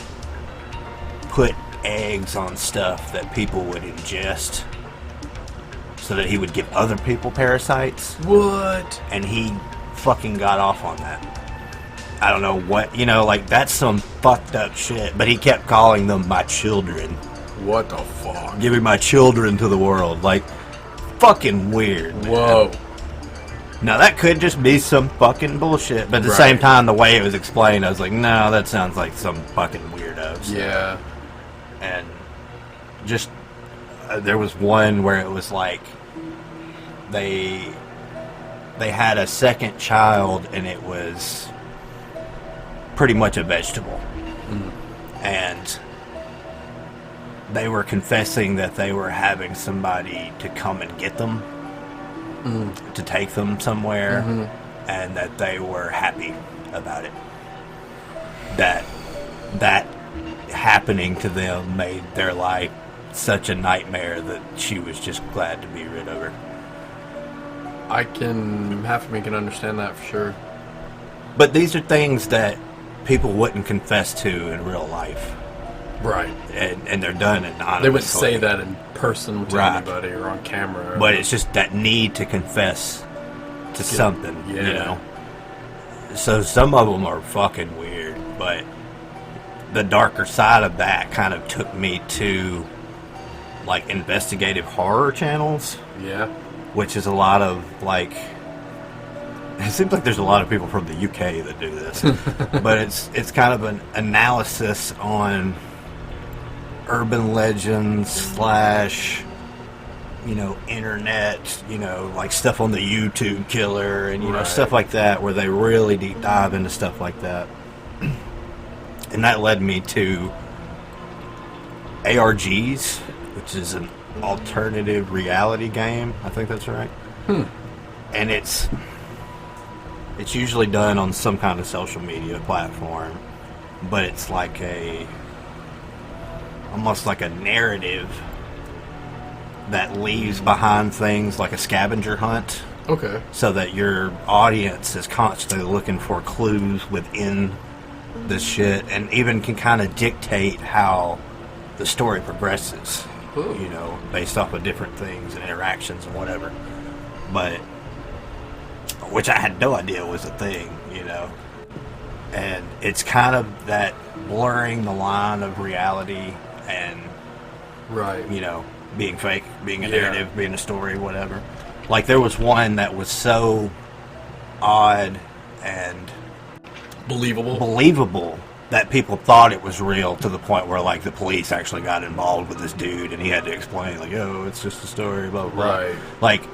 B: put eggs on stuff that people would ingest so that he would give other people parasites.
C: What?
B: And he fucking got off on that. I don't know what, like that's some fucked up shit, but he kept calling them my children.
C: What the fuck?
B: Giving my children to the world. Like, fucking weird, man.
C: Whoa.
B: Now, that could just be some fucking bullshit, but at the
C: Right.
B: same time, the way it was explained, I was like, no, that sounds like some fucking weirdo. So-
C: Yeah.
B: And just, there was one where it was like, they had a second child, and it was pretty much a vegetable. And they were confessing that they were having somebody to come and get them, to take them somewhere, and that they were happy about it. That happening to them made their life such a nightmare that she was just glad to be rid of her.
C: Half of me can understand that for sure.
B: But these are things that people wouldn't confess to in real life.
C: Right.
B: And they're done anonymously.
C: They wouldn't say that in person to
B: Right.
C: anybody or on camera.
B: But it's just that need to confess to something,
C: yeah.
B: So some of them are fucking weird, but the darker side of that kind of took me to like investigative horror channels,
C: Yeah.
B: which is a lot of like, it seems like there's a lot of people from the UK that do this, but it's kind of an analysis on urban legends / internet, like stuff on the YouTube killer and,
C: Right.
B: stuff like that, where they really deep dive into stuff like that. And that led me to ARGs, which is an alternative reality game. I think that's right. And it's usually done on some kind of social media platform, but it's like almost like a narrative that leaves behind things like a scavenger hunt.
C: Okay.
B: So that your audience is constantly looking for clues within this shit, and even can kind of dictate how the story progresses.
C: Ooh.
B: You know, based off of different things and interactions and whatever. But, which I had no idea was a thing, you know. And it's kind of that blurring the line of reality and,
C: Right.
B: you know, being fake, being a narrative, being a story, whatever. Like, there was one that was so odd and believable that people thought it was real, to the point where, like, the police actually got involved with this dude and he had to explain, like, oh, it's just a story, blah, blah, blah.
C: Right.
B: Like,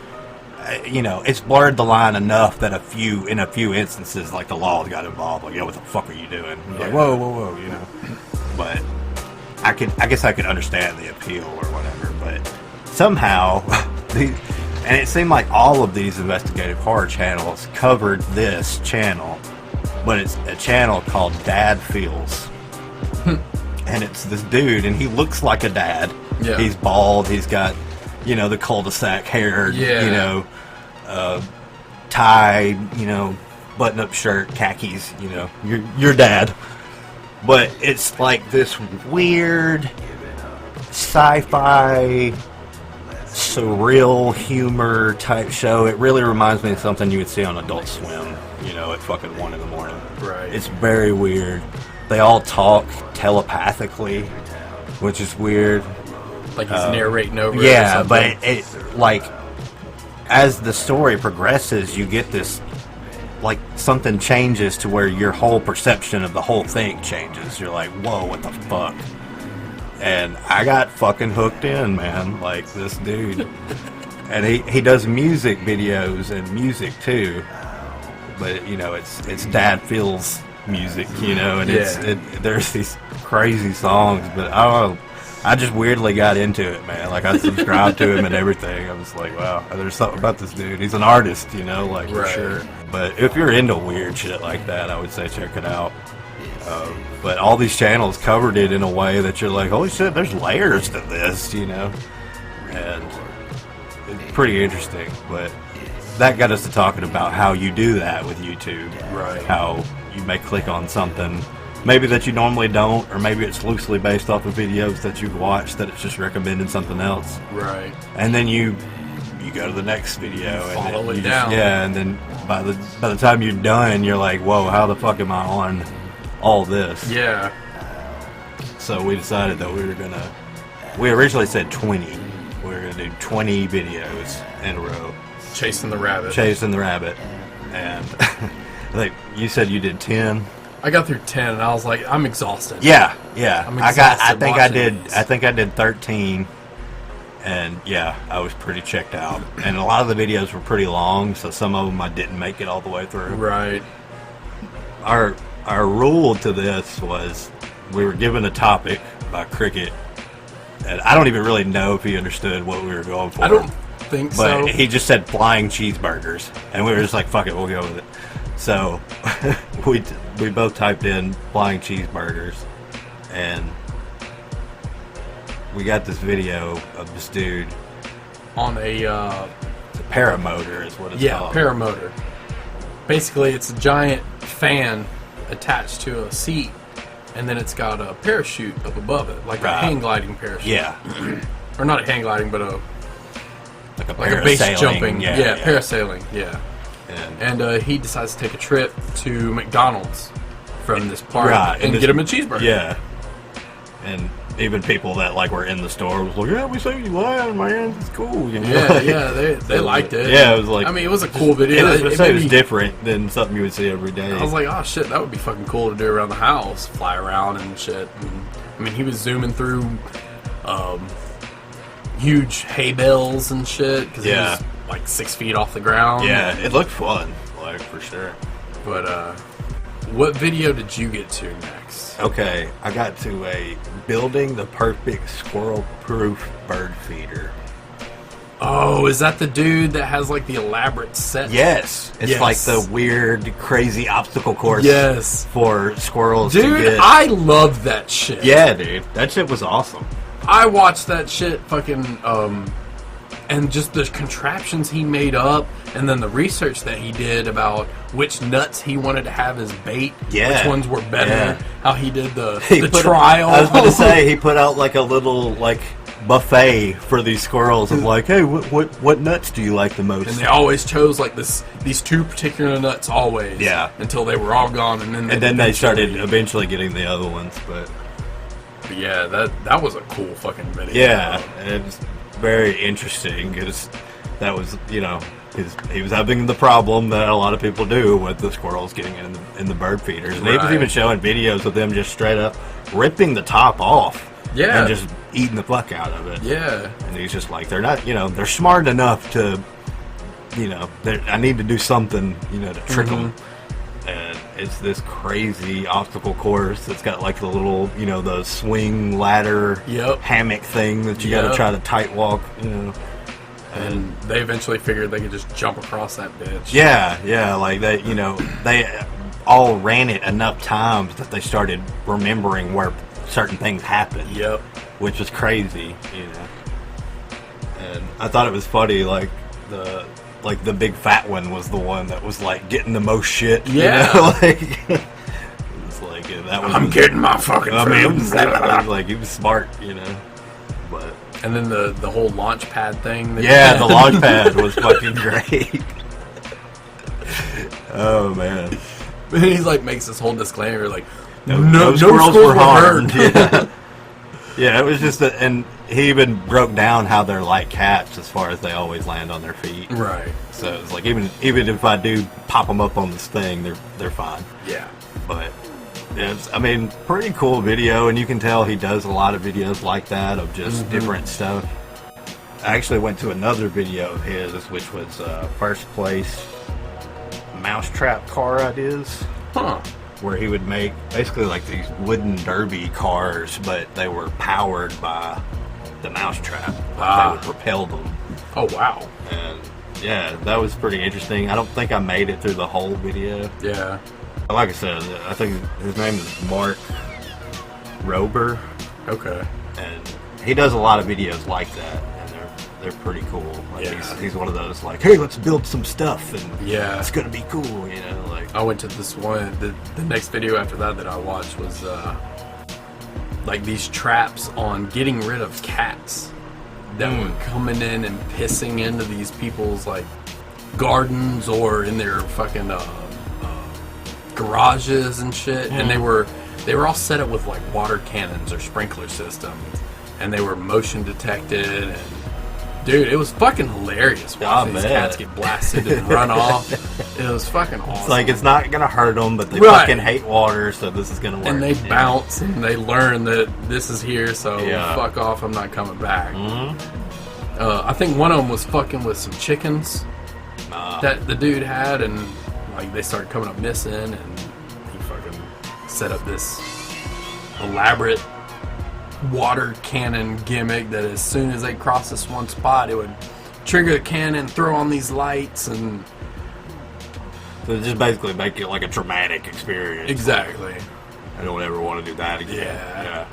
B: you know, it's blurred the line enough that in a few instances, like, the law got involved. Like, yo, what the fuck are you doing? Like, whoa, you know. But I guess I could understand the appeal or whatever. But somehow, and it seemed like all of these investigative horror channels covered this channel, but it's a channel called Dad Feels. And it's this dude, and he looks like a dad.
C: Yeah.
B: He's bald. He's got, you know, the cul-de-sac hair, you know, tie, you know, button-up shirt, khakis, you know, your dad. But it's like this weird sci-fi, surreal humor type show. It really reminds me of something you would see on Adult Swim, you know, at fucking 1 a.m.
C: Right.
B: It's very weird. They all talk telepathically, which is weird.
C: Like he's narrating over it or
B: Yeah,
C: something.
B: but it like, as the story progresses, you get this, like, something changes to where your whole perception of the whole thing changes. You're like, whoa, what the fuck? And I got fucking hooked in, man. Like, this dude. And he does music videos and music too. But, you know, it's Dad Feels music, you know, and there's these crazy songs, but I don't know. I just weirdly got into it, man. Like, I subscribed to him and everything. I was like, wow, there's something about this dude. He's an artist, you know, like, for sure. But if you're into weird shit like that, I would say check it out. But all these channels covered it in a way that you're like, holy shit, there's layers to this, you know? And it's pretty interesting. But that got us to talking about how you do that with YouTube.
C: Right.
B: How you may click on something maybe that you normally don't, or maybe it's loosely based off of videos that you've watched that it's just recommending something else.
C: Right.
B: And then you go to the next video and
C: follow it
B: you
C: down.
B: And then by the time you're done, you're like, whoa, how the fuck am I on all this?
C: Yeah.
B: So we decided that we originally said 20. We were gonna do 20 videos in a row.
C: Chasing the rabbit.
B: And like you said, you did 10.
C: I got through 10 and I was like, I'm exhausted.
B: Yeah.
C: I'm exhausted.
B: I think I did 13. And yeah, I was pretty checked out. And a lot of the videos were pretty long, so some of them I didn't make it all the way through.
C: Right.
B: Our rule to this was we were given a topic by Cricket, and I don't even really know if he understood what we were going for.
C: I don't think so.
B: But he just said flying cheeseburgers, and we were just like, fuck it, we'll go with it. So we both typed in flying cheeseburgers, and we got this video of this dude
C: on a
B: paramotor is what it's called.
C: Yeah, paramotor. Basically, it's a giant fan attached to a seat, and then it's got a parachute up above it, like a hang gliding parachute.
B: Yeah.
C: Or not a hang gliding, but
B: like a
C: base jumping.
B: Yeah,
C: parasailing. Yeah. And he decides to take a trip to McDonald's from this park and get him a cheeseburger.
B: Yeah. And even people that like were in the store was like, yeah, we saw you lying, man. It's cool. You know?
C: Yeah, they liked it.
B: Yeah, it was like,
C: I mean, it was a cool video.
B: It was different than something you would see every day.
C: I was like, oh shit, that would be fucking cool to do around the house, fly around and shit. And, I mean, he was zooming through huge hay bales and shit because he was like 6 feet off the ground.
B: Yeah, it looked fun, like, for sure.
C: But what video did you get to next?
B: Okay, I got to a building the perfect squirrel-proof bird feeder.
C: Oh, is that the dude that has like the elaborate set?
B: Yes. It's like the weird, crazy obstacle course for squirrels
C: dude,
B: to get.
C: I love that shit.
B: Yeah, dude. That shit was awesome.
C: I watched that shit fucking And just the contraptions he made up, and then the research that he did about which nuts he wanted to have as bait,
B: Yeah.
C: which ones were better,
B: Yeah.
C: how he did the
B: Put-
C: trial.
B: I was going to say, he put out like a little like buffet for these squirrels of like, hey, what nuts do you like the most?
C: And they always chose like these two particular nuts always.
B: Yeah.
C: Until they were all gone, and then
B: they started eventually getting the other ones, but
C: yeah, that was a cool fucking video.
B: yeah, it was very interesting because that was, you know, he was having the problem that a lot of people do with the squirrels getting in the bird feeders, and he was
C: Right.
B: even showing videos of them just straight up ripping the top off,
C: Yeah.
B: and just eating the fuck out of it.
C: Yeah.
B: And he's just like, they're not, you know, they're smart enough to, you know, I need to do something, you know, to trick them. And it's this crazy obstacle course that's got like the little, you know, the swing ladder
C: Yep.
B: hammock thing that you got
C: Yep.
B: to try to tight walk, you know.
C: And they eventually figured they could just jump across that bitch.
B: Yeah, like they, you know, they all ran it enough times that they started remembering where certain things happened.
C: Yep.
B: Which was crazy, you know. And I thought it was funny, like the big fat one was the one that was like getting the most shit.
C: Yeah.
B: You know? Like it's like that was.
C: I'm getting my fucking
B: I mean, it
C: food.
B: was like he was smart, you know. But
C: And then the whole launch pad thing. that-
B: yeah, the launch pad was fucking great. Oh man.
C: And he's like makes this whole disclaimer like,
B: No squirrels were harmed. Yeah. Yeah, it was just and he even broke down how they're like cats as far as they always land on their feet.
C: Right.
B: So it's like even if I do pop them up on this thing, they're fine.
C: Yeah.
B: But it's, I mean, pretty cool video, and you can tell he does a lot of videos like that of just different stuff. I actually went to another video of his, which was first place mousetrap car ideas.
C: Huh.
B: Where he would make basically like these wooden derby cars, but they were powered by the mousetrap. They would propel them.
C: Oh wow.
B: And yeah, that was pretty interesting. I don't think I made it through the whole video.
C: Yeah.
B: Like I said, I think his name is Mark Rober,
C: Okay.
B: and he does a lot of videos like that, and they're pretty cool. Like
C: Yeah.
B: he's one of those like, hey, let's build some stuff, and
C: Yeah.
B: it's gonna be cool, you know, like.
C: I went to this one. The next video after that I watched was like these traps on getting rid of cats that were coming in and pissing into these people's like gardens or in their fucking garages and shit. And they were all set up with like water cannons or sprinkler systems, and they were motion detected. And dude, it was fucking hilarious watching these
B: bet.
C: cats get blasted and run off. It was fucking awesome.
B: It's like it's not gonna hurt them, but they
C: Right.
B: fucking hate water, so this is gonna work.
C: and they
B: Yeah.
C: bounce and they learn that this is here, so
B: Yeah.
C: fuck off, I'm not coming back.
B: Mhm.
C: I think one of them was fucking with some chickens that the dude had, and like they started coming up missing, and he fucking set up this elaborate water cannon gimmick that as soon as they crossed this one spot, it would trigger the cannon, throw on these lights, and
B: So just basically make it like a traumatic experience.
C: exactly.
B: I don't ever want to do that again.
C: Yeah.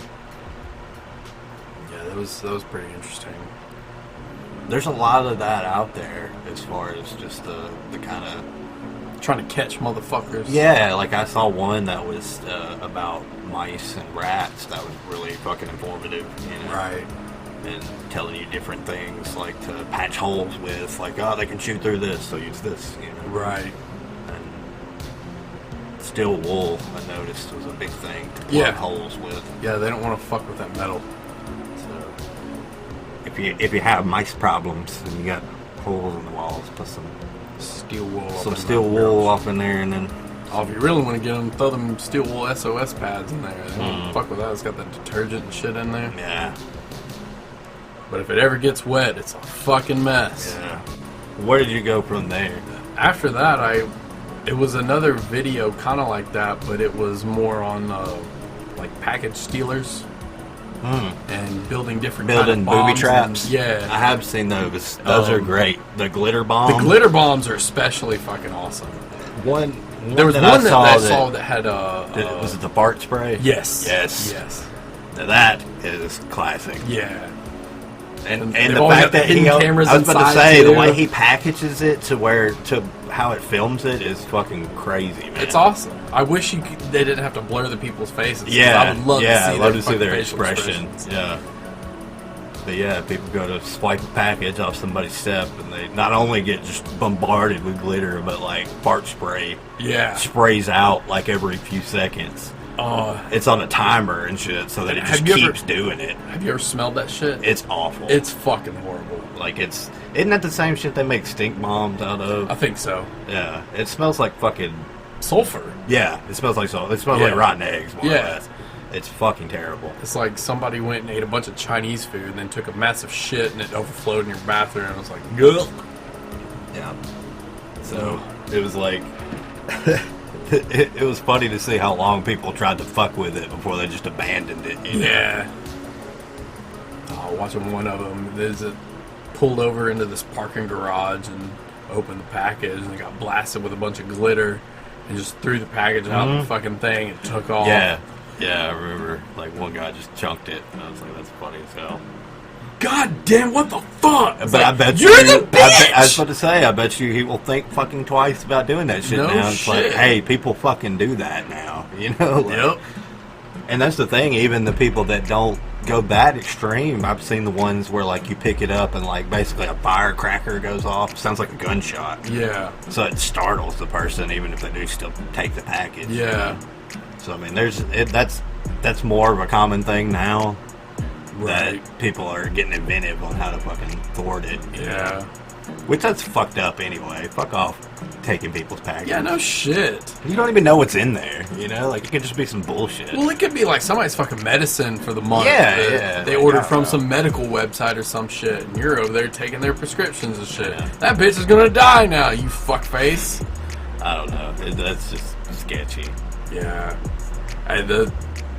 C: Yeah, that was pretty interesting.
B: There's a lot of that out there as far as just the kind of.
C: Trying to catch motherfuckers.
B: Yeah, like I saw one that was about mice and rats that was really fucking informative, you know?
C: Right.
B: And telling you different things, like to patch holes with, like, oh, they can shoot through this, so use this, you know?
C: Right.
B: And steel wool, I noticed, was a big thing to plug
C: Yeah.
B: holes with.
C: Yeah, they don't want to fuck with that metal.
B: So, if you have mice problems and you got holes in the walls, put some
C: Steel wool.
B: some steel wool off in there, and then
C: Oh, if you really want to get them, throw them steel wool SOS pads in there. They don't fuck with that. It's got that detergent and shit in there.
B: yeah,
C: But if it ever gets wet, it's a fucking mess.
B: yeah. Where did you go from there?
C: After that, it was another video kind of like that, but it was more on like package stealers and building different kind
B: Building
C: of bombs
B: booby traps.
C: and- yeah.
B: I have seen those. Those are great. The glitter bomb.
C: The glitter bombs are especially fucking awesome.
B: One.
C: There was
B: that
C: one that I
B: that
C: saw that had
B: was it the fart spray?
C: yes.
B: Yes.
C: Yes.
B: Now that is classic.
C: Yeah.
B: And
C: they've
B: the
C: always
B: fact
C: got
B: that
C: hidden cameras
B: I was about to
C: inside,
B: say, the
C: too.
B: way he packages it to how it films it is fucking crazy, man.
C: It's awesome. I wish they didn't have to blur the people's faces. 'Cause
B: Yeah,
C: I would love to see their
B: expressions. Yeah. But yeah, people go to swipe a package off somebody's step, and they not only get just bombarded with glitter, but like fart spray sprays out like every few seconds. It's on a timer and shit, so that it just keeps doing it.
C: Have you ever smelled that shit?
B: It's awful.
C: It's fucking horrible.
B: Like isn't that the same shit they make stink bombs out of?
C: I think so.
B: Yeah, it smells like fucking
C: sulfur.
B: Yeah, it smells like sulfur. It smells like rotten eggs. More or less. It's fucking terrible.
C: It's like somebody went and ate a bunch of Chinese food and then took a massive shit and it overflowed in your bathroom. And it was like, gulp.
B: Yeah. So it was like, it was funny to see how long people tried to fuck with it before they just abandoned it. You know?
C: Yeah. Oh, watching one of them, pulled over into this parking garage and opened the package and it got blasted with a bunch of glitter and just threw the package out of the fucking thing and took off.
B: Yeah, I remember, like, one guy just chunked it, and I was like, that's funny as hell.
C: God damn, what the fuck?
B: But I bet
C: you're the bitch!
B: I was about to say, I bet you he will think fucking twice about doing that shit now. It's like, hey, people fucking do that now, you know? Like, and that's the thing, even the people that don't go that extreme, I've seen the ones where, like, you pick it up and, like, basically a firecracker goes off. It sounds like a gunshot.
C: Yeah.
B: So it startles the person, even if they do still take the package.
C: Yeah.
B: So I mean, that's more of a common thing now.
C: Right.
B: That people are getting inventive on how to fucking thwart it.
C: Yeah.
B: Which that's fucked up anyway. Fuck off taking people's packages.
C: Yeah, no shit.
B: You don't even know what's in there, you know? Like, it could just be some bullshit.
C: Well, it could be like somebody's fucking medicine for the month.
B: Yeah,
C: They ordered from some medical website or some shit, and you're over there taking their prescriptions and shit. Yeah. That bitch is gonna die now, you fuckface.
B: I don't know. That's just sketchy.
C: Yeah.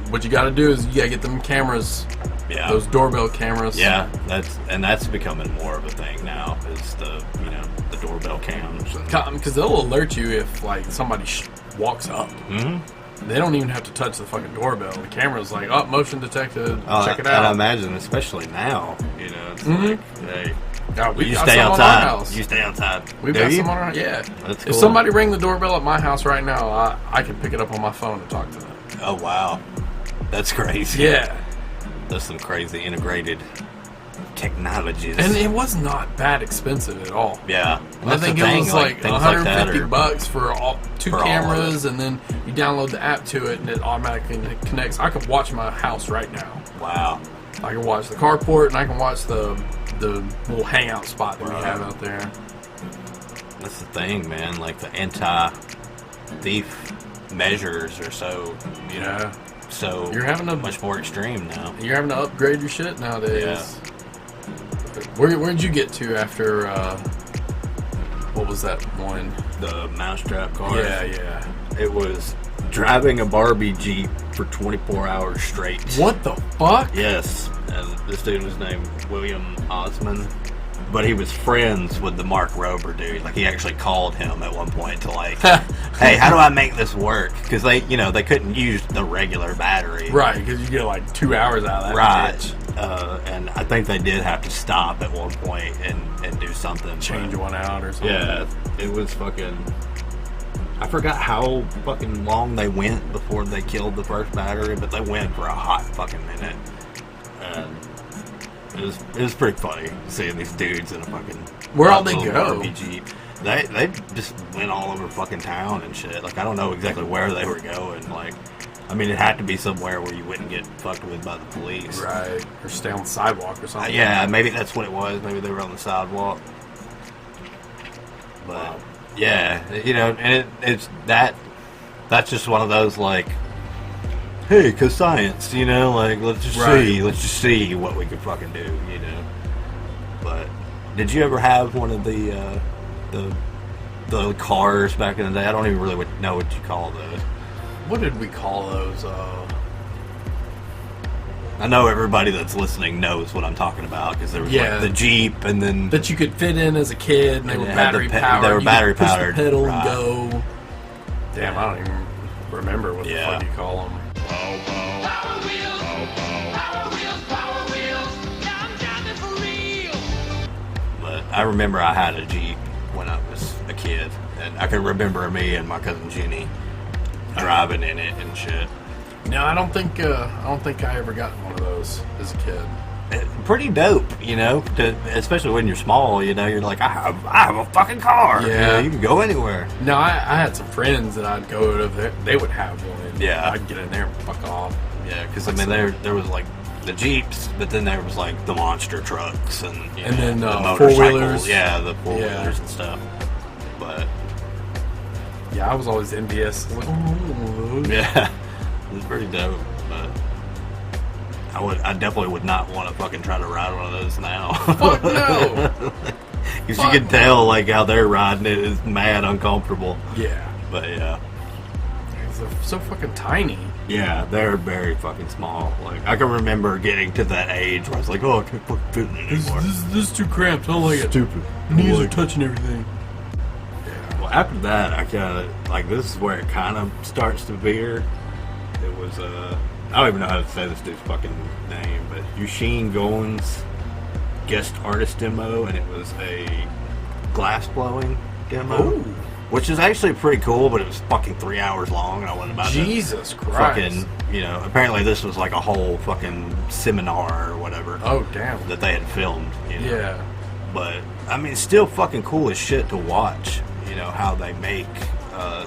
C: What you gotta do is you gotta get them cameras.
B: Yeah.
C: Those doorbell cameras.
B: Yeah, that's becoming more of a thing now. Is the doorbell cams
C: because they'll alert you if like somebody walks up.
B: Mm-hmm.
C: They don't even have to touch the fucking doorbell. The camera's like, oh, motion detected. Check it out.
B: And I imagine, especially now, you know, it's like, hey.
C: You stay outside.
B: You stay outside.
C: We've got someone on our yeah.
B: That's cool.
C: If somebody rang the doorbell at my house right now, I can pick it up on my phone and talk to them.
B: Oh wow, that's crazy.
C: Yeah,
B: that's some crazy integrated technologies.
C: And it was not that expensive at all.
B: Yeah,
C: I think it was like $150 for two cameras, and then you download the app to it, and it automatically connects. I could watch my house right now.
B: Wow.
C: I can watch the carport, and I can watch the little hangout spot that we have out there.
B: That's the thing, man. Like, the anti-thief measures are so, so
C: you're having to
B: much more extreme now.
C: You're having to upgrade your shit nowadays. Yeah. Where'd you get to after, what was that one?
B: The mousetrap car?
C: Yeah.
B: It was driving a Barbie Jeep for 24 hours straight.
C: What the fuck?
B: Yes. And this dude was named William Osman, but he was friends with the Mark Rober dude. Like, he actually called him at one point to, like, hey, how do I make this work? Because they couldn't use the regular battery.
C: Right, because you get like 2 hours out of that.
B: Right. And I think they did have to stop at one point and do something.
C: Change one out or something.
B: Yeah, it was fucking... I forgot how fucking long they went before they killed the first battery, but they went for a hot fucking minute. And it was pretty funny seeing these dudes in a fucking...
C: Where all they go?
B: Jeep. They just went all over fucking town and shit. Like, I don't know exactly where they were going. Like, I mean, it had to be somewhere where you wouldn't get fucked with by the police.
C: Right. Or stay on the sidewalk or something.
B: Yeah, maybe that's what it was. Maybe they were on the sidewalk. But, yeah, and it's that's just one of those, like, hey, 'cause science, like, let's just see what we can fucking do, But did you ever have one of the cars back in the day? I don't even really know what you call those.
C: What did we call those?
B: I know everybody that's listening knows what I'm talking about, because there was like the Jeep, and then
C: that you could fit in as a kid, and they were battery powered.
B: They were battery powered.
C: Push the pedal and go. Damn, I don't even remember what the fuck you call them.
E: Power wheels, power wheels, power wheels. I'm driving for real.
B: I remember I had a Jeep when I was a kid, and I can remember me and my cousin Jenny driving in it and shit.
C: No, I don't think I ever got one of those as a kid.
B: Pretty dope, you know, especially when you're small, you know, you're like, I have a fucking car.
C: Yeah.
B: You know, you can go anywhere.
C: No, I had some friends that I'd go to, they would have one.
B: Yeah.
C: I'd get in there and fuck off.
B: Yeah, because, I mean, there was, like, the Jeeps, but then there was, like, the monster trucks and,
C: then
B: the
C: four-wheelers.
B: Yeah, the four-wheelers and stuff. But,
C: yeah, I was always envious. Like, oh.
B: yeah, it was pretty dope, but I definitely would not want to fucking try to ride one of those now.
C: Fuck no!
B: Because you can tell, like, how they're riding it is mad uncomfortable.
C: Yeah.
B: But, yeah.
C: They're so fucking tiny.
B: Yeah, they're very fucking small. Like, I can remember getting to that age where I was like, oh, I can't fucking fit in it anymore.
C: This is too cramped. I don't like it.
B: Stupid.
C: Knees are touching everything.
B: Yeah. Well, after that, I kind of, like, this is where it kind of starts to veer. It was, I don't even know how to say this dude's fucking name, but Eugene Goins guest artist demo, and it was a glass blowing demo.
C: Ooh.
B: Which is actually pretty cool, but it was fucking 3 hours long, and I wasn't about
C: Jesus
B: to
C: Christ.
B: fucking, you know, apparently this was like a whole fucking seminar or whatever.
C: Oh, damn.
B: That they had filmed, you know.
C: Yeah.
B: But, I mean, it's still fucking cool as shit to watch, you know, how they make,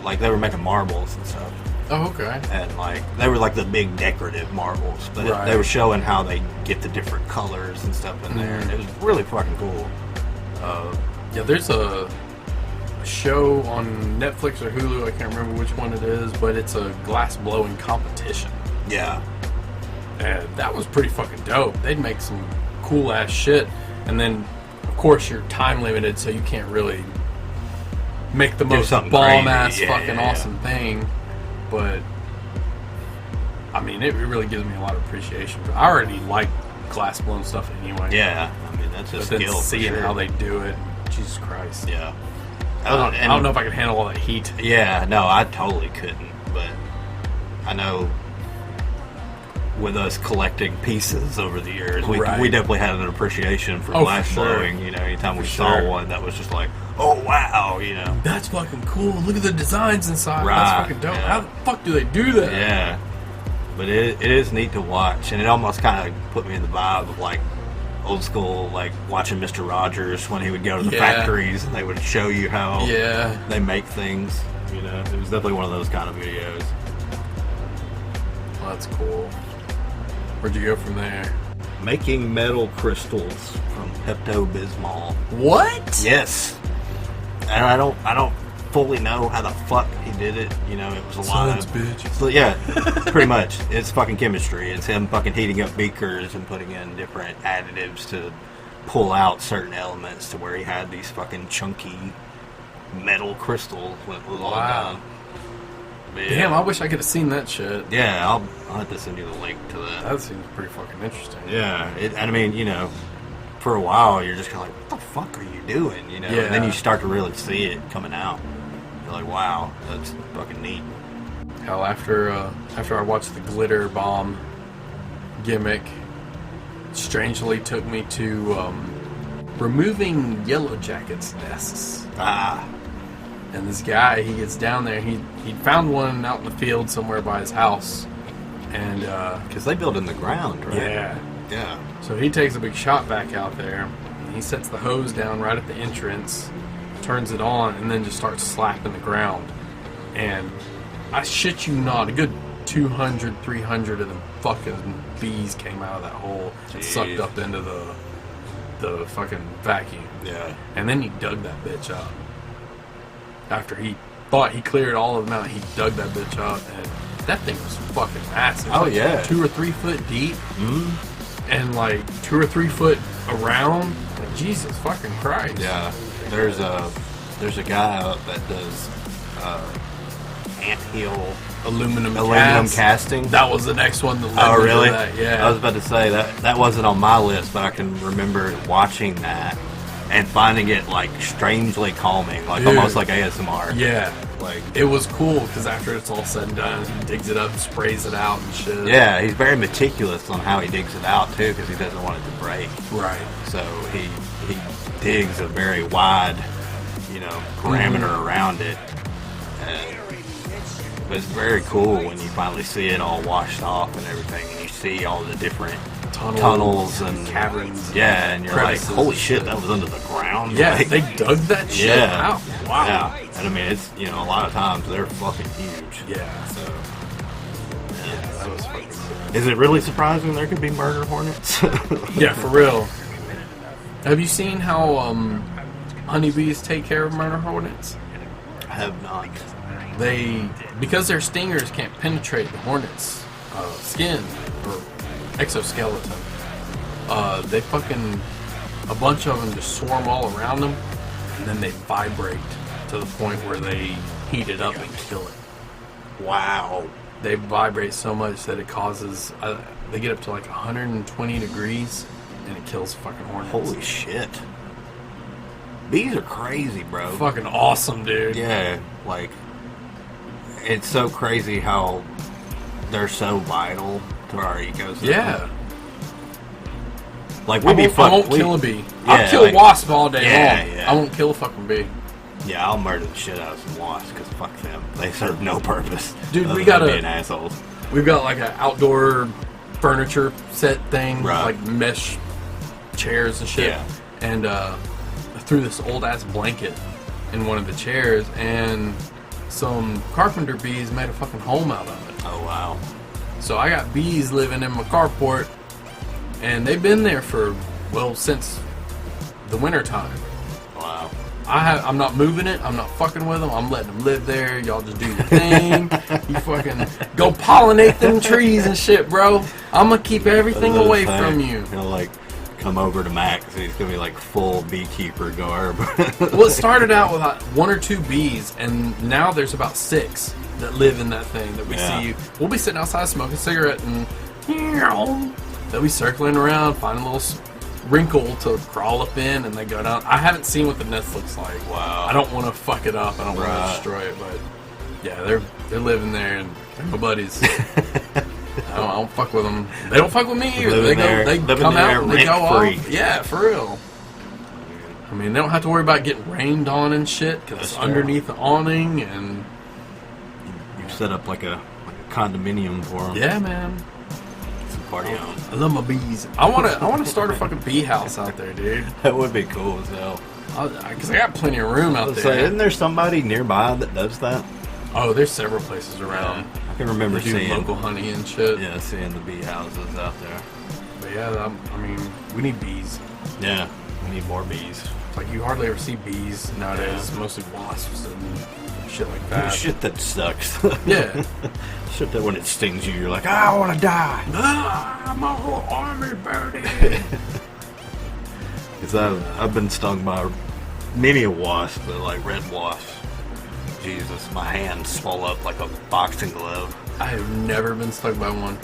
B: like, they were making marbles and stuff.
C: Oh, okay.
B: And, like, they were like the big decorative marbles, but
C: Right.
B: they were showing how they get the different colors and stuff in there, and it was really fucking cool.
C: Yeah, there's a show on Netflix or Hulu, I can't remember which one it is, but it's a glass blowing competition.
B: Yeah.
C: And that was pretty fucking dope. They'd make some cool ass shit, and then of course you're time limited, so you can't really make the most
B: something
C: bomb
B: crazy.
C: ass
B: Yeah,
C: fucking
B: yeah.
C: awesome thing. But I mean, it really gives me a lot of appreciation. I already like glass blown stuff anyway.
B: Yeah. I mean, that's a
C: But then
B: skill. for
C: seeing
B: sure.
C: how they do it, Jesus Christ.
B: Yeah.
C: I don't know if I could handle all that heat.
B: Yeah, no, I totally couldn't. But I know with us collecting pieces over the years, we definitely had an appreciation for glass blowing. You know, anytime we saw one, that was just like, oh wow, you know.
C: That's fucking cool. Look at the designs inside.
B: Right,
C: That's fucking dope.
B: yeah.
C: How the fuck do they do that?
B: Yeah. But it is neat to watch, and it almost kind of put me in the vibe of like old school, like watching Mr. Rogers when he would go to the factories and they would show you how they make things. You know, it was definitely one of those kind of videos.
C: Well, that's cool. Where'd you go from there?
B: Making metal crystals from Pepto-Bismol.
C: What?
B: Yes. And I don't fully know how the fuck he did it. You know, it was a lot of
C: bitch.
B: So, yeah, pretty much. It's fucking chemistry. It's him fucking heating up beakers and putting in different additives to pull out certain elements to where he had these fucking chunky metal crystals when it was all done. But, yeah.
C: Damn, I wish I could have seen that shit.
B: Yeah, I'll have to send you the link to that.
C: That seems pretty fucking interesting.
B: Yeah, I mean, you know, for a while you're just kind of like, what the fuck are you doing? You know, and then you start to really see it coming out. You're like, wow, that's fucking neat.
C: Hell, after I watched the glitter bomb gimmick, strangely took me to removing Yellow Jackets' nests. And this guy, he gets down there, he found one out in the field somewhere by his house, and
B: because they build in the ground, right? Yeah.
C: So he takes a big shot vac out there, and he sets the hose down right at the entrance, turns it on, and then just starts slapping the ground. And I shit you not, a good 200, 300 of the fucking bees came out of that hole and sucked up into the fucking vacuum.
B: Yeah.
C: And then he dug that bitch up. After he thought he cleared all of them out, he dug that bitch up, and that thing was fucking massive.
B: Oh,
C: like
B: yeah.
C: 2 or 3 foot deep, and like 2 or 3 foot around. Like, Jesus fucking Christ.
B: Yeah. There's a guy out that does anthill
C: Aluminum
B: casting.
C: That was the next one that led
B: Oh,
C: me to
B: really?
C: that. Yeah.
B: I was about to say that wasn't on my list, but I can remember watching that and finding it like strangely calming, like
C: Dude.
B: almost like ASMR.
C: Yeah.
B: Like,
C: it was cool because after it's all said and done, he digs it up, sprays it out and shit.
B: yeah, he's very meticulous on how he digs it out too, because he doesn't want it to break.
C: Right.
B: So he digs a very wide, parameter around it. And it was very cool when you finally see it all washed off and everything, and you see all the different tunnels and
C: caverns.
B: Yeah, and you're like, holy shit, that was under the ground.
C: Yeah,
B: like,
C: they dug that shit out. Wow.
B: Yeah, and I mean, it's, a lot of times they're fucking huge.
C: Yeah.
B: So,
C: Yeah, that was fucking sick.
B: is it really surprising there could be murder hornets?
C: Yeah, for real. Have you seen how honeybees take care of murder hornets?
B: I have not.
C: Because their stingers can't penetrate the hornet's skin or exoskeleton, they fucking, a bunch of them just swarm all around them, and then they vibrate to the point where they heat it up and kill it.
B: Wow.
C: They vibrate so much that it causes, they get up to like 120 degrees, and it kills fucking hornets.
B: Holy shit. Bees are crazy, bro.
C: Fucking awesome, dude.
B: Yeah, like, it's so crazy how they're so vital to our ecosystem.
C: Yeah.
B: Like,
C: I won't kill a bee. I'll
B: Yeah,
C: kill
B: like-
C: wasps all day long.
B: Yeah.
C: I won't kill a fucking bee.
B: Yeah, I'll murder the shit out of some wasps, because fuck them. They serve no purpose.
C: Dude,
B: other
C: we
B: than
C: gotta-
B: being assholes.
C: We've got like an outdoor furniture set thing,
B: Right.
C: like mesh chairs and shit.
B: Yeah.
C: And I threw this old ass blanket in one of the chairs, and some carpenter bees made a fucking home out of it.
B: Oh, wow.
C: So I got bees living in my carport, and they've been there since the winter time.
B: Wow.
C: I'm not moving it. I'm not fucking with them. I'm letting them live there. Y'all just do your thing. You fucking go pollinate them trees and shit, bro. I'm gonna keep everything away from you.
B: He'll, like, come over to Max, and he's gonna be, like, full beekeeper garb.
C: Well, it started out with like 1 or 2 bees, and now there's about 6 that live in that thing that we
B: Yeah.
C: see. We'll be sitting outside smoking a cigarette, and they'll be circling around, find a little wrinkle to crawl up in, and they go down. I haven't seen what the nest looks like.
B: Wow.
C: I don't want to fuck it up. I don't want
B: Right.
C: to destroy it, but yeah, they're living there, and they're my buddies. I don't fuck with them. They don't fuck with me either.
B: Living there-
C: They
B: living
C: come
B: there
C: out and they go
B: rent-free.
C: off. Yeah, for real. I mean, they don't have to worry about getting rained on and shit because it's
B: That's true.
C: underneath the awning, and
B: You set up like a condominium for them.
C: yeah, man.
B: It's a party on.
C: I love my bees. I wanna start a fucking bee house out there, dude.
B: That would be cool as hell.
C: Because I got plenty of room out
B: So,
C: there.
B: isn't there somebody nearby that does that?
C: Oh, there's several places around.
B: I can remember
C: They do
B: seeing
C: local honey and shit.
B: Yeah, seeing the bee houses out there.
C: But yeah, I mean, we need bees.
B: Yeah, we need more bees.
C: It's like you hardly ever see bees nowadays.
B: Yeah.
C: It's mostly wasps and shit like that.
B: Shit that sucks.
C: Yeah.
B: Shit that when it stings you, you're like, I want to die.
C: I'm a whole army birdie.
B: Because I've been stung by many a wasp, but like red wasps. Jesus, my hand swelled up like a boxing glove.
C: I have never been stung by one.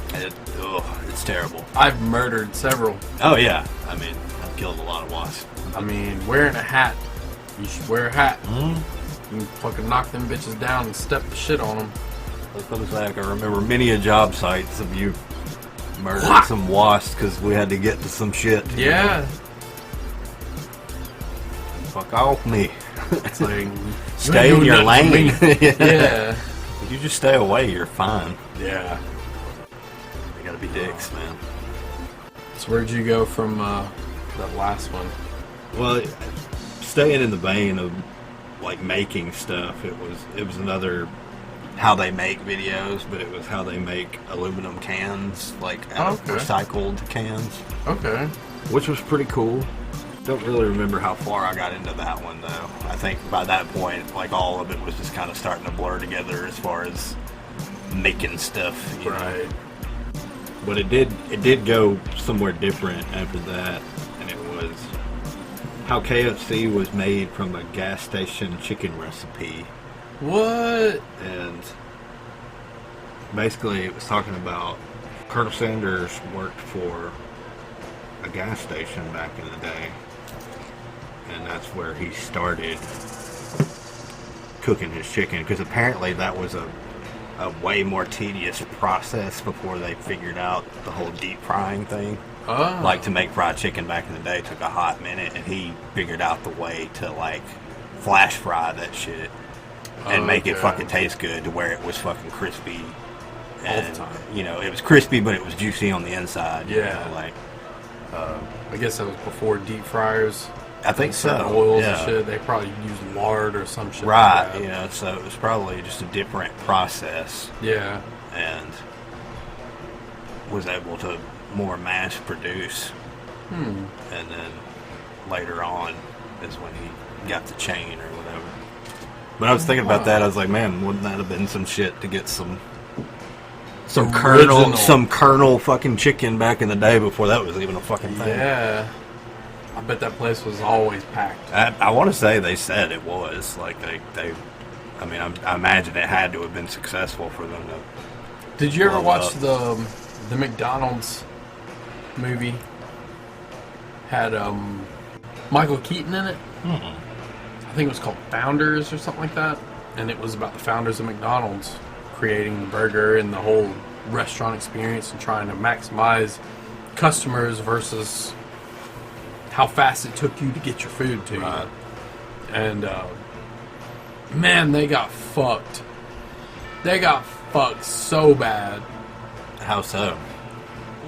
B: It's terrible.
C: I've murdered several.
B: Oh yeah, I mean, I've killed a lot of wasps.
C: I mean, wearing a hat. You should wear a hat. You can fucking knock them bitches down and step the shit on them.
B: That's what it's like. I remember many a job sites of you murdering some wasps because we had to get to some shit.
C: Yeah.
B: Fuck off me.
C: It's like,
B: Stay
C: you
B: in
C: ain't
B: your
C: doing nothing
B: lane.
C: for me. Yeah.
B: If you just stay away, you're fine.
C: Yeah.
B: You gotta be dicks, man.
C: So where'd you go from that last one?
B: Well, staying in the vein of like making stuff, it was another how they make videos, but it was how they make aluminum cans, like out of
C: Okay.
B: recycled cans,
C: Okay.
B: which was pretty cool. Don't really remember how far I got into that one though. I think by that point, like all of it was just kind of starting to blur together as far as making stuff. You know?
C: Right.
B: But it did go somewhere different after that, and it was how KFC was made from a gas station chicken recipe.
C: What?
B: And basically it was talking about Colonel Sanders worked for a gas station back in the day, and that's where he started cooking his chicken, because apparently that was a way more tedious process before they figured out the whole deep frying thing.
C: Oh.
B: Like, to make fried chicken back in the day took a hot minute, and he figured out the way to, like, flash fry that shit and make it fucking taste good to where it was fucking crispy.
C: All
B: And,
C: the time.
B: you know, it was crispy, but it was juicy on the inside. You
C: Yeah.
B: know, like,
C: I guess that was before deep fryers.
B: I think so.
C: Certain oils
B: yeah.
C: and shit. They probably used lard or some shit.
B: Right,
C: like that.
B: you know, so it was probably just a different process
C: Yeah.
B: and was able to more mass produce. And then later on is when he got the chain or whatever. But I was thinking about that. I was like, man, wouldn't that have been some shit to get some kernel fucking chicken back in the day before that was even a fucking thing?
C: Yeah. I bet that place was always packed.
B: I want to say they said it was like they. I mean, I imagine it had to have been successful for them to.
C: Did you ever
B: blow
C: watch
B: up.
C: the McDonald's movie? Had Michael Keaton in it. I think it was called Founders or something like that, and it was about the founders of McDonald's creating the burger and the whole restaurant experience and trying to maximize customers versus how fast it took you to get your food to you. And man, they got fucked. They got fucked so bad.
B: How so?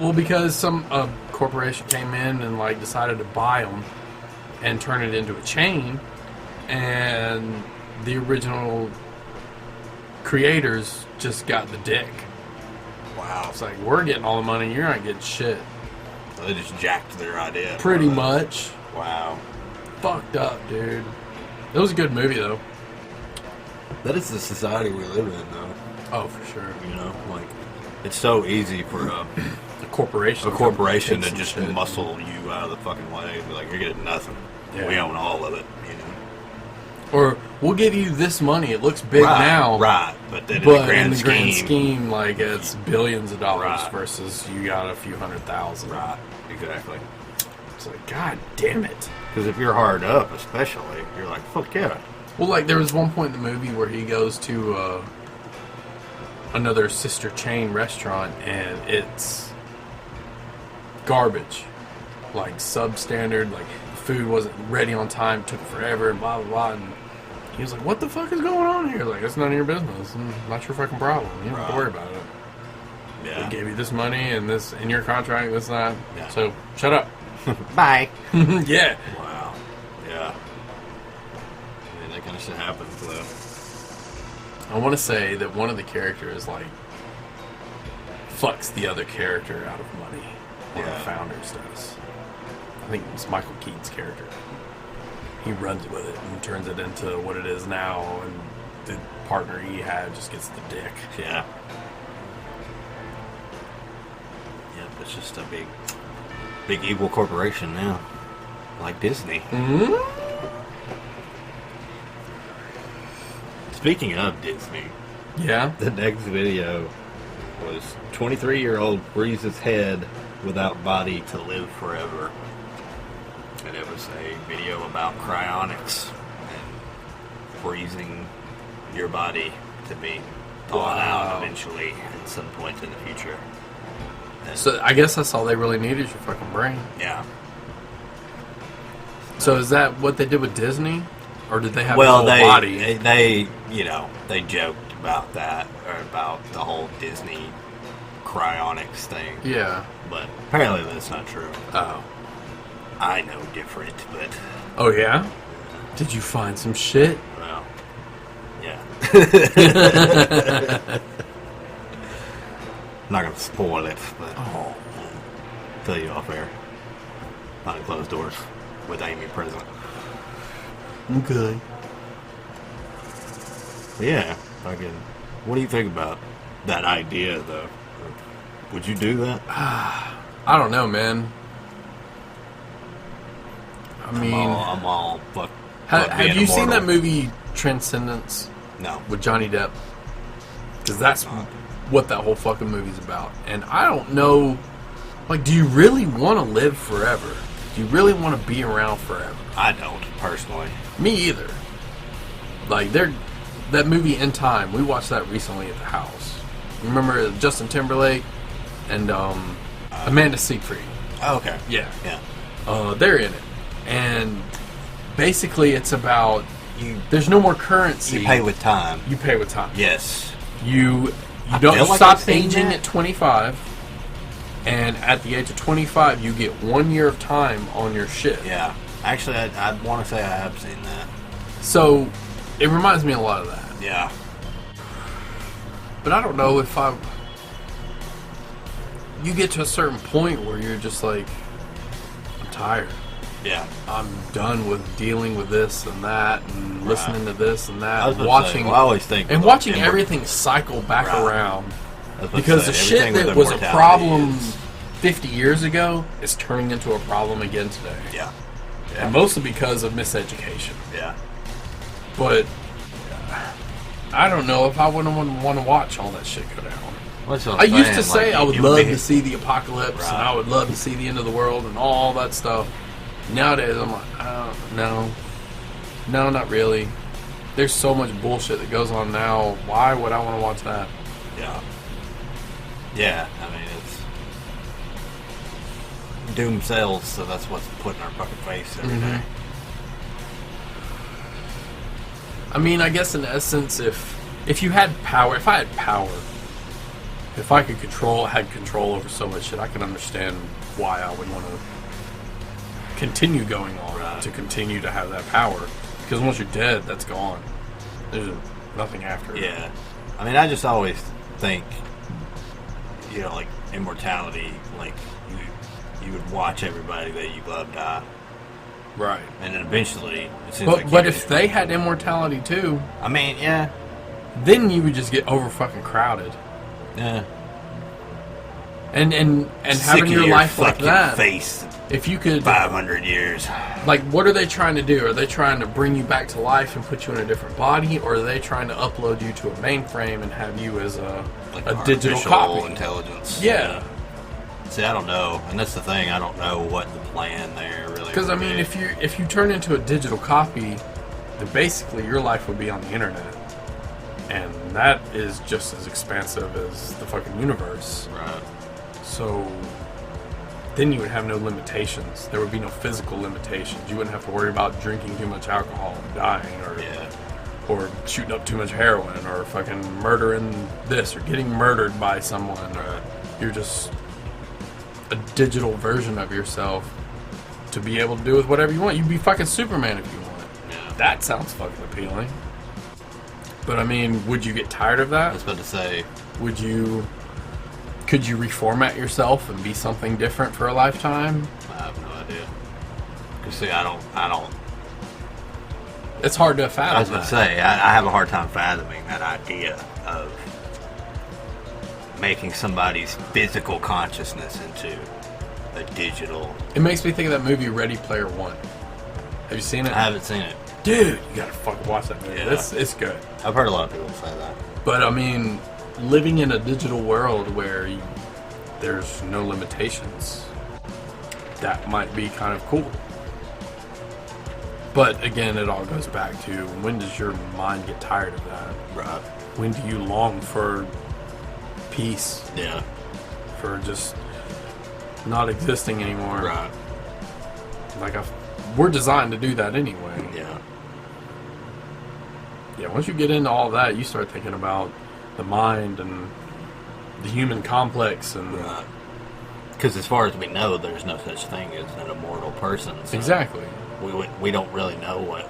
C: Well, because some corporation came in and like decided to buy them and turn it into a chain, and the original creators just got the dick.
B: Wow.
C: It's like, we're getting all the money, you're not getting shit.
B: So they just jacked their idea.
C: Pretty much.
B: Wow.
C: Fucked up, dude. It was a good movie though.
B: That is the society we live in, though.
C: Oh, for sure.
B: You know, like, it's so easy for a
C: corporation
B: to
C: take
B: just
C: some shit.
B: muscle you out of the fucking way and be like, you're getting nothing.
C: Yeah.
B: We own all of it, you know.
C: Or we'll give you this money. It looks big now,
B: Right, but then
C: but
B: in the grand
C: scheme, like it's billions of dollars
B: Right.
C: versus you got a few $100,000.
B: Right, exactly.
C: It's like, God damn it.
B: Because if you're hard up, especially, you're like, fuck yeah.
C: Well, like there was one point in the movie where he goes to another sister chain restaurant and it's garbage, like substandard. Like the food wasn't ready on time, took forever, and blah blah blah. And he was like, "What the fuck is going on here? Like, it's none of your business. Not your fucking problem. You don't have to worry about it.
B: Yeah.
C: We gave you this money and this in your contract, this and that.
B: Yeah.
C: So shut up."
B: Bye.
C: Yeah.
B: Wow. Yeah. I mean, that kind of shit happens, though.
C: I want to say that one of the characters like fucks the other character out of money. One of the founders does. I think it's Michael Keaton's character. He runs with it and turns it into what it is now, and the partner he had just gets the dick.
B: Yeah. Yep, it's just a big evil corporation now. Like Disney. Speaking of Disney,
C: Yeah.
B: the next video was 23-year-old freezes head without body to live forever. And it was a video about cryonics and freezing your body to be thawed out eventually at some point in the future. And
C: So I guess that's all they really need is your fucking brain.
B: yeah.
C: So is that what they did with Disney, or did they have a
B: Well,
C: whole body?
B: they they joked about that, or about the whole Disney cryonics thing.
C: Yeah.
B: But apparently that's not true.
C: Oh.
B: I know different, but
C: Oh yeah. Did you find some shit?
B: well, yeah. I'm not gonna spoil it, but
C: Oh.
B: tell you off air. Behind closed doors with Amy present.
C: Okay.
B: Yeah, fucking. What do you think about that idea, though? Would you do that?
C: I don't know, man. I mean,
B: I'm all fuck.
C: have you seen that movie Transcendence
B: No.
C: with Johnny Depp? Because that's what that whole fucking movie's about. And I don't know, like, do you really want to live forever? Do you really want to be around forever?
B: I don't, personally.
C: Me either. Like, that movie In Time, we watched that recently at the house. Remember Justin Timberlake and Amanda Seyfried?
B: Oh, okay.
C: Yeah.
B: Yeah.
C: They're in it. And basically it's about, there's no more currency.
B: You pay with time.
C: You pay with time.
B: Yes.
C: You
B: I
C: don't
B: feel like
C: stop
B: I've seen
C: aging
B: that.
C: at 25, and at the age of 25, you get 1 year of time on your ship.
B: Yeah. Actually, I want to say I have seen that.
C: So it reminds me a lot of that.
B: Yeah.
C: But I don't know if you get to a certain point where you're just like, I'm tired.
B: Yeah.
C: I'm done with dealing with this and that and listening to this and
B: I
C: that.
B: was
C: And
B: about to
C: watching
B: say, well, I always think
C: and
B: like,
C: watching everything cycle back
B: Right.
C: around.
B: I was about to
C: Because
B: say,
C: the shit
B: everything
C: that
B: with
C: was a
B: immortality
C: problem
B: is-
C: 50 years ago is turning into a problem again today.
B: Yeah.
C: And mostly because of miseducation.
B: Yeah.
C: But I don't know if I wouldn't want to watch all that shit go down.
B: What's what
C: I
B: I'm
C: used to
B: saying,
C: say
B: like,
C: I would
B: it
C: love
B: be-
C: to see the apocalypse and
B: Right.
C: I would love to see the end of the world and all that stuff. Nowadays I'm like, no, not really. There's so much bullshit that goes on now. Why would I want to watch that?
B: Yeah. Yeah. I mean, it's doom sells, so that's what's put in our fucking face every day.
C: I mean, I guess in essence, if you had power, if I had power, if I could had control over so much shit, I can understand why I would want to continue going on,
B: Right.
C: to continue to have that power. Because once you're dead, that's gone. There's nothing after it.
B: Yeah. I mean, I just always think, like immortality, like you would watch everybody that you love die,
C: Right.
B: and then eventually it seems like
C: But
B: you-
C: if they had immortality too,
B: I mean, yeah,
C: then you would just get over fucking crowded.
B: yeah.
C: And
B: Sick
C: having
B: of
C: your life like
B: fucking
C: that,
B: face
C: if you could
B: 500 years.
C: like, what are they trying to do? Are they trying to bring you back to life and put you in a different body, or are they trying to upload you to a mainframe and have you as a digital
B: artificial
C: copy?
B: intelligence.
C: Yeah.
B: See, I don't know, and that's the thing. I don't know what the plan there really.
C: Because I
B: would
C: mean,
B: be.
C: if you turn into a digital copy, then basically your life would be on the internet, and that is just as expansive as the fucking universe.
B: Right.
C: So then you would have no limitations. There would be no physical limitations. You wouldn't have to worry about drinking too much alcohol and dying, or shooting up too much heroin, or fucking murdering this, or getting murdered by someone.
B: Right.
C: You're just a digital version of yourself to be able to do with whatever you want. You'd be fucking Superman if you want.
B: Yeah.
C: That sounds fucking appealing. But I mean, would you get tired of
B: I
C: that?
B: was about to say.
C: Could you reformat yourself and be something different for a lifetime?
B: I have no idea. Cause see, I don't.
C: It's hard to fathom.
B: I was going to say, I have a hard time fathoming that idea of making somebody's physical consciousness into a digital.
C: It makes me think of that movie Ready Player One. Have you seen it?
B: I haven't seen it.
C: Dude, you gotta fucking watch that movie.
B: Yeah.
C: It's good.
B: I've heard a lot of people say that.
C: But I mean, living in a digital world where there's no limitations, that might be kind of cool. But again, it all goes back to, when does your mind get tired of that?
B: Right.
C: When do you long for peace?
B: Yeah.
C: For just not existing anymore?
B: Right.
C: Like, we're designed to do that anyway.
B: Yeah.
C: Yeah, once you get into all that, you start thinking about the mind and the human complex and...
B: Right. Because as far as we know, there's no such thing as an immortal person. So
C: Exactly.
B: We don't really know what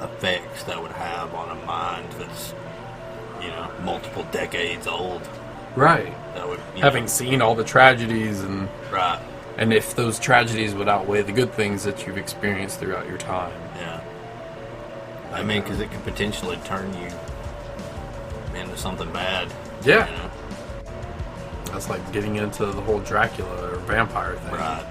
B: effects that would have on a mind that's, multiple decades old.
C: Right.
B: That would,
C: Having seen all the tragedies and...
B: Right.
C: And if those tragedies would outweigh the good things that you've experienced throughout your time.
B: Yeah. I mean, because it could potentially turn you into something bad.
C: Yeah.
B: You know?
C: That's like getting into the whole Dracula or vampire thing.
B: Right.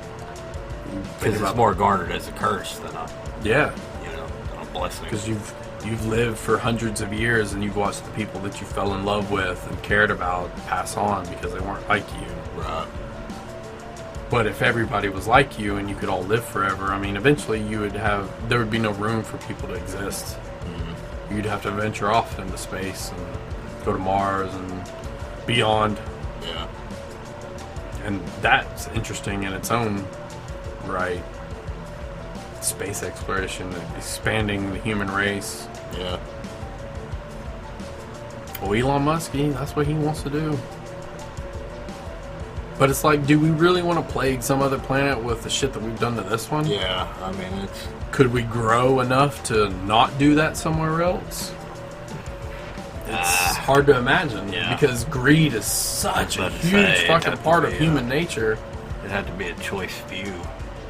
C: You think
B: Because it's
C: about-
B: more garnered as a curse than a,
C: Yeah.
B: than a blessing.
C: Because you've lived for hundreds of years and you've watched the people that you fell in love with and cared about pass on because they weren't like you.
B: Right.
C: But if everybody was like you and you could all live forever, I mean, eventually there would be no room for people to exist. Mm-hmm. You'd have to venture off into space and go to Mars and beyond.
B: Yeah.
C: And that's interesting in its own right. Space exploration, expanding the human race.
B: Yeah.
C: Well, Elon Musk, that's what he wants to do. But it's like, do we really want to plague some other planet with the shit that we've done to this one?
B: Yeah, I mean, it's...
C: Could we grow enough to not do that somewhere else? It's hard to imagine.
B: Yeah.
C: Because greed is such a huge fucking part of human nature.
B: It'd have to be a choice few,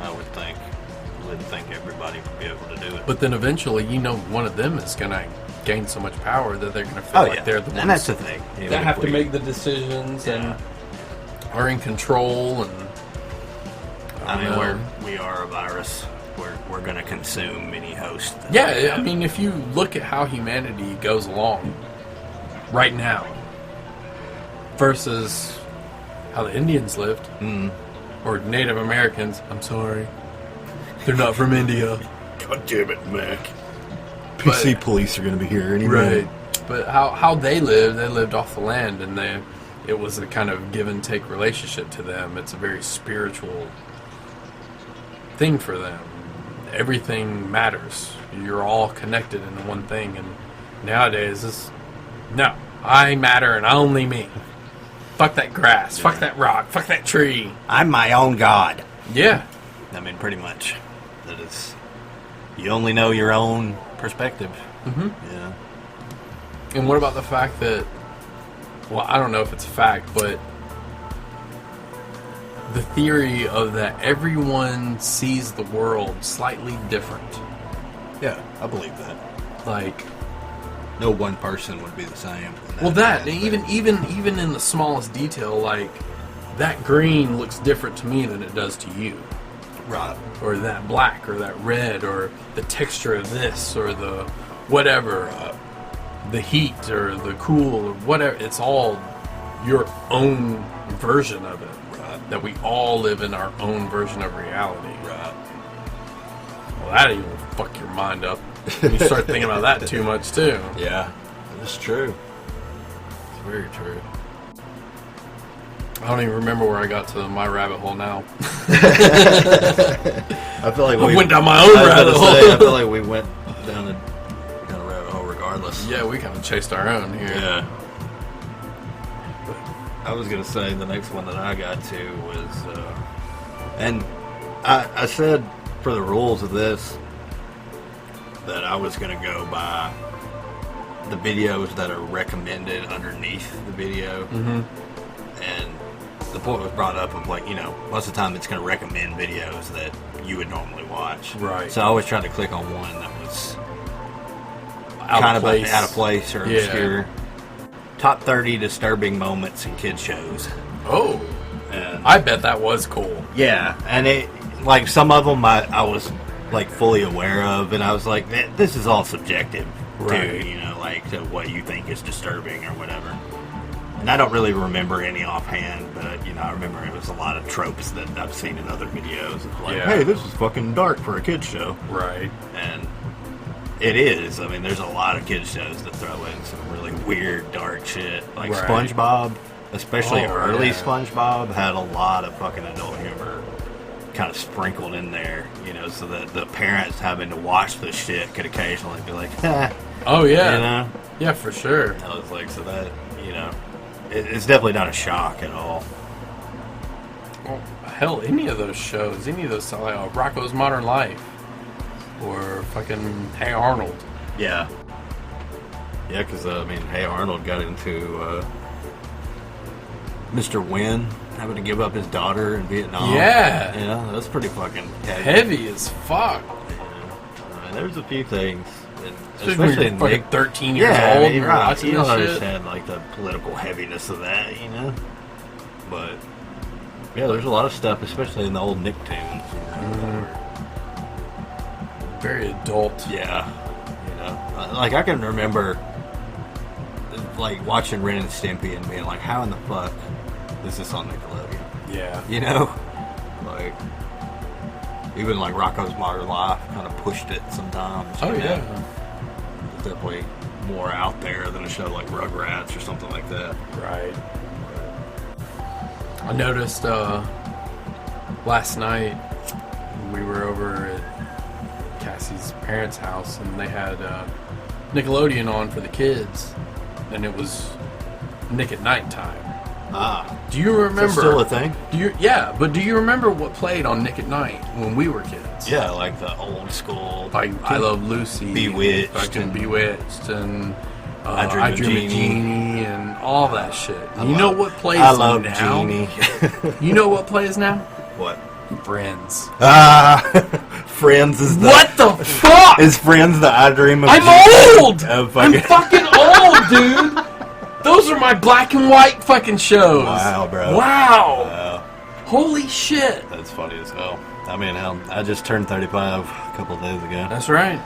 B: I would think. I wouldn't think everybody would be able to do it.
C: But then eventually, one of them is going to gain so much power that they're going to feel like they're the ones
B: and that's the thing.
C: that have to make the decisions and are in control. And
B: I mean, we are a virus. We're going to consume any host.
C: Yeah, I mean, if you look at how humanity goes along right now versus how the Indians lived, or Native Americans, I'm sorry, they're not from India.
B: God damn it, Mac. PC police are going to be here anyway.
C: Right. But how they lived off the land, and it was a kind of give and take relationship to them. It's a very spiritual thing for them. Everything matters. You're all connected into one thing, and nowadays no, I matter and only me. Fuck that grass, fuck that rock, fuck that tree.
B: I'm my own god.
C: Yeah.
B: I mean, pretty much. That is, you only know your own perspective.
C: Mm-hmm.
B: Yeah.
C: And what about the fact that, well, I don't know if it's a fact, but the theory of that everyone sees the world slightly different.
B: Yeah, I believe that.
C: Like,
B: no one person would be the same.
C: Well, that even in the smallest detail, like that green looks different to me than it does to you.
B: Right.
C: Or that black, or that red, or the texture of this, or the whatever, the heat, or the cool, or whatever. It's all your own version of it. Right. That we all live in our own version of reality.
B: Right.
C: Well, that even fuck your mind up. You start thinking about that too much, too.
B: Yeah, that's true. It's very true.
C: I don't even remember where I got to my rabbit hole now.
B: I feel like
C: I went down my own rabbit hole.
B: I feel like we went down a kind of rabbit hole regardless.
C: Yeah, we kind of chased our own here.
B: Yeah. But I was going to say the next one that I got to was, and I said for the rules of this that I was going to go by the videos that are recommended underneath the video.
C: Mm-hmm.
B: And the point was brought up of, like, most of the time it's going to recommend videos that you would normally watch.
C: Right.
B: So I always try to click on one that was
C: out
B: kind
C: of
B: of
C: place.
B: out of place or obscure. Top 30 disturbing moments in kid shows.
C: Oh.
B: And
C: I bet that was cool.
B: yeah. And it, like, some of them I was, like, fully aware of, and I was like, this is all subjective.
C: Right.
B: To, like, to what you think is disturbing or whatever. And I don't really remember any offhand, but, I remember it was a lot of tropes that I've seen in other videos. Of like, hey, this is fucking dark for a kid's show.
C: Right.
B: And it is. I mean, there's a lot of kids shows that throw in some really weird, dark shit. Like
C: Right.
B: SpongeBob, especially early
C: yeah.
B: SpongeBob, had a lot of fucking adult humor kind of sprinkled in there, so that the parents having to watch this shit could occasionally be like,
C: Oh, yeah. Yeah, for sure.
B: I was like, so that, it's definitely not a shock at all.
C: Well, hell, any of those shows, any of those, like Rocko's Modern Life, or fucking Hey Arnold.
B: Yeah. Yeah, because, Hey Arnold got into Mr. Wynn having to give up his daughter in Vietnam.
C: Yeah.
B: Yeah, that's pretty fucking
C: Heavy as fuck.
B: There's a few things.
C: Especially when you're fucking 13 years old and you're
B: right.
C: watching
B: You don't
C: this shit.
B: understand, like, the political heaviness of that, But, yeah, there's a lot of stuff, especially in the old Nicktoons.
C: Very adult.
B: Yeah. Like, I can remember, like, watching Ren and Stimpy and being like, how in the fuck is this on Nickelodeon?
C: Yeah.
B: Like, even, like, Rocko's Modern Life kind of pushed it sometimes.
C: Oh, yeah.
B: It's definitely more out there than a show like Rugrats or something like that.
C: Right. I noticed last night we were over at Cassie's parents' house and they had Nickelodeon on for the kids, and it was Nick at Night time. Do you remember?
B: Is that still a thing?
C: But do you remember what played on Nick at Night when we were kids?
B: Yeah, like the old school.
C: Like I Love Lucy,
B: Bewitched,
C: and Bewitched, and
B: I Dream of Jeannie,
C: and all that shit. You know what plays
B: I love
C: now?
B: Jeannie.
C: You know what plays now?
B: What?
C: Friends.
B: Friends is the...
C: What the fuck?
B: Is Friends the I Dream of
C: I'm
B: Jeannie?
C: old! I'm fucking old, dude! Those are my black and white fucking shows.
B: Wow, bro.
C: Wow. Holy shit.
B: That's funny as hell. I mean, hell, I just turned 35 a couple of days ago.
C: That's right.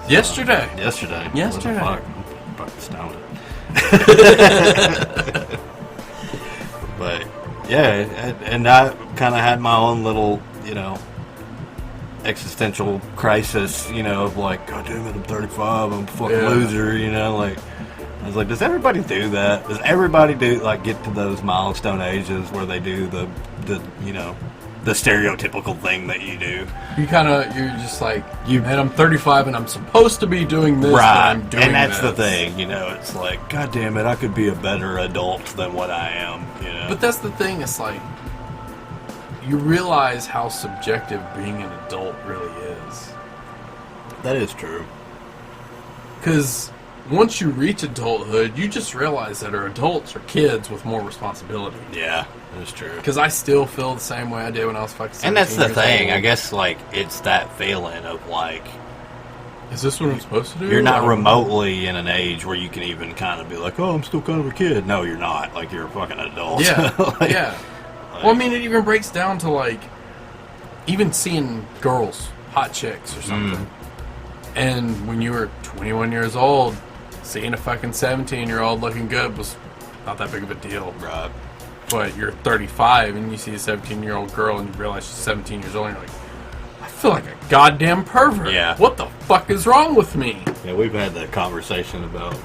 C: Yesterday.
B: Yesterday.
C: Yesterday.
B: What the fuck? I'm fucking astounded. But, yeah, and I kind of had my own little, existential crisis, of like, God damn it, I'm 35, I'm a fucking loser, like... I was like, does everybody do that? Does everybody get to those milestone ages where they do the stereotypical thing that you do?
C: You're just like, man, I'm 35 and I'm supposed to be doing this,
B: right?
C: But I'm doing
B: and that's
C: this.
B: the thing, it's like, God damn it, I could be a better adult than what I am,
C: But that's the thing, it's like, you realize how subjective being an adult really is.
B: That is true.
C: Because once you reach adulthood, you just realize that our adults are kids with more responsibility.
B: Yeah, that's true.
C: Because I still feel the same way I did when I was fucking 17
B: And that's the
C: years
B: thing,
C: old.
B: I guess, it's that feeling of,
C: is this what I'm supposed to do?
B: You're not remotely in an age where you can even kind of be like, oh, I'm still kind of a kid. No, you're not. You're a fucking adult.
C: Yeah, yeah. Well, I mean, it even breaks down to, even seeing girls, hot chicks or something. And when you were 21 years old, seeing a fucking 17-year-old looking good was not that big of a deal.
B: Right.
C: But you're 35 and you see a 17-year-old girl and you realize she's 17 years old and you're like, I feel like a goddamn pervert.
B: Yeah.
C: What the fuck is wrong with me?
B: Yeah, we've had that conversation about,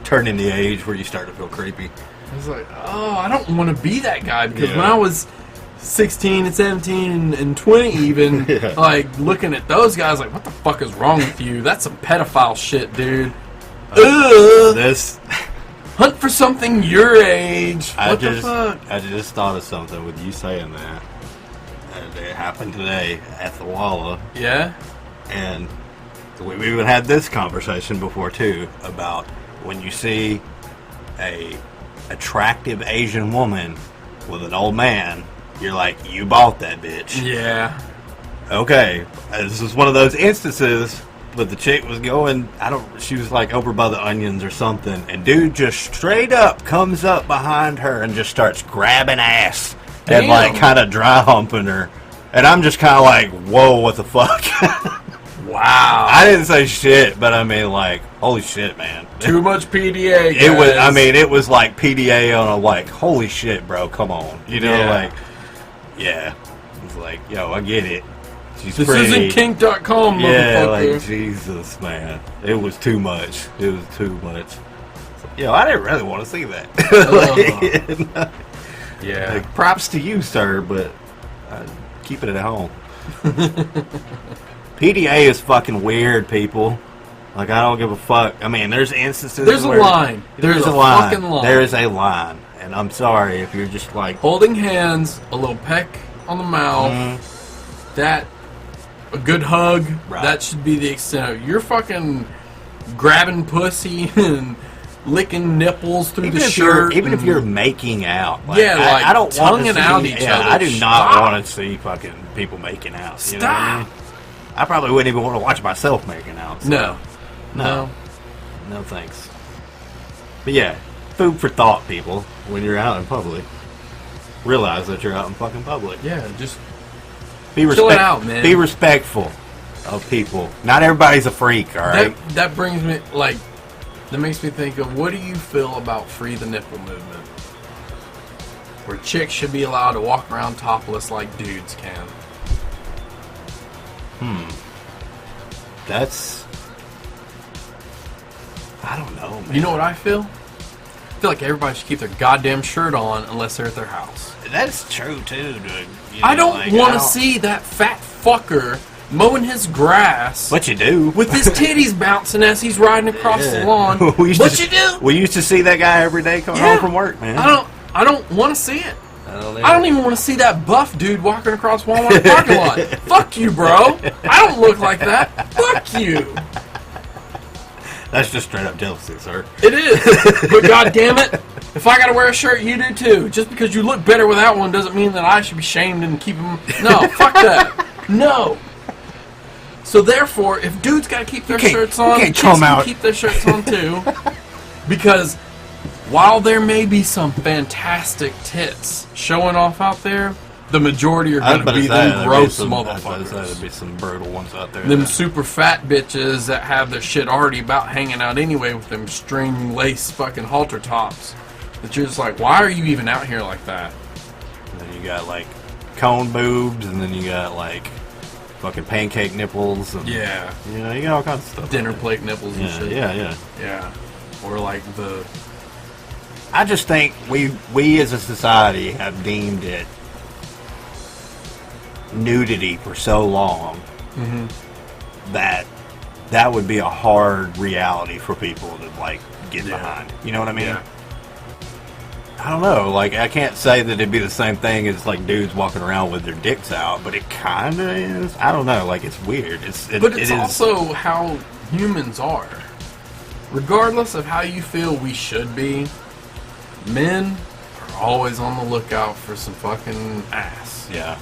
B: turning the age where you start to feel creepy.
C: I was like, oh, I don't want to be that guy because
B: Yeah.
C: when I was 16 and 17 and 20 even, looking at those guys like, what the fuck is wrong with you? That's some pedophile shit, dude.
B: This...
C: Hunt for something your age. What the fuck?
B: I just thought of something with you saying that. And it happened today at the Wallah.
C: Yeah?
B: And we even had this conversation before, too, about when you see a attractive Asian woman with an old man, you're like, you bought that bitch.
C: Yeah.
B: Okay, this is one of those instances where the chick was going, she was over by the onions or something, and dude just straight up comes up behind her and just starts grabbing ass.
C: Damn.
B: And kind of dry humping her. And I'm just kind of like, whoa, what the fuck?
C: Wow.
B: I didn't say shit, but I mean, holy shit, man.
C: Too much PDA, guys.
B: It was like PDA on a holy shit, bro, come on. Yeah. It's like, yo, I get it. She's
C: this
B: pretty.
C: isn't kink.com,
B: Yeah,
C: motherfucker.
B: Jesus, man. It was too much. It was too much. Yo, I didn't really want to see that.
C: Yeah.
B: Props to you, sir, but keep it at home. PDA is fucking weird, people. I don't give a fuck. I mean, there's instances
C: There's a
B: where...
C: line. There's a
B: line.
C: fucking line.
B: There is a line. And I'm sorry if you're just
C: holding hands, a little peck on the mouth, a good hug,
B: Right.
C: that should be the extent of it. You're fucking grabbing pussy and licking nipples through the shirt.
B: Even if you're making out.
C: Yeah,
B: I don't want to
C: tonguing
B: see...
C: out each other.
B: I do not
C: Stop.
B: want to see fucking people making out. You
C: Stop.
B: know what I mean? I probably wouldn't even want to watch myself making out. So.
C: No.
B: No, thanks. But yeah, food for thought, people. When you're out in public, realize that you're out in fucking public.
C: Yeah, just
B: Be
C: chill it out, man.
B: Be respectful of people. Not everybody's a freak, all right?
C: that brings me, that makes me think of, what do you feel about free the nipple movement? Where chicks should be allowed to walk around topless like dudes can.
B: That's... I don't know, man.
C: You know what I feel? feel like everybody should keep their goddamn shirt on unless they're at their house.
B: That's true too, dude.
C: I don't want to see that fat fucker mowing his grass.
B: What you do?
C: With his titties bouncing as he's riding across the lawn. What you do?
B: We used to see that guy every day coming home from work, man.
C: I don't want to see it. I don't even want to see that buff dude walking across Walmart parking lot. Fuck you, bro. I don't look like that. Fuck you.
B: That's just straight up jealousy, sir.
C: It is. But god damn it, if I gotta wear a shirt, you do too. Just because you look better without one doesn't mean that I should be shamed and keep them. No, fuck that. No. So therefore, if dudes gotta keep their shirts on, chicks can keep their shirts on too. Because while there may be some fantastic tits showing off out there, the majority are going to be them gross motherfuckers.
B: There'd be some brutal ones out there.
C: Them super fat bitches that have their shit already about hanging out anyway with them string lace fucking halter tops. That you're just like, why are you even out here like that?
B: And then you got like cone boobs, and then you got like fucking pancake nipples. And,
C: yeah.
B: You know, you got all kinds of stuff.
C: Dinner plate nipples and shit.
B: Yeah.
C: Or like the...
B: I just think we as a society have deemed it nudity for so long that would be a hard reality for people to like get behind. You know what I mean?
C: Yeah.
B: I don't know. Like, I can't say that it'd be the same thing as like dudes walking around with their dicks out, but it kind of is. I don't know. Like, it's weird.
C: But it's also how humans are. Regardless of how you feel we should be, men are always on the lookout for some fucking ass.
B: Yeah.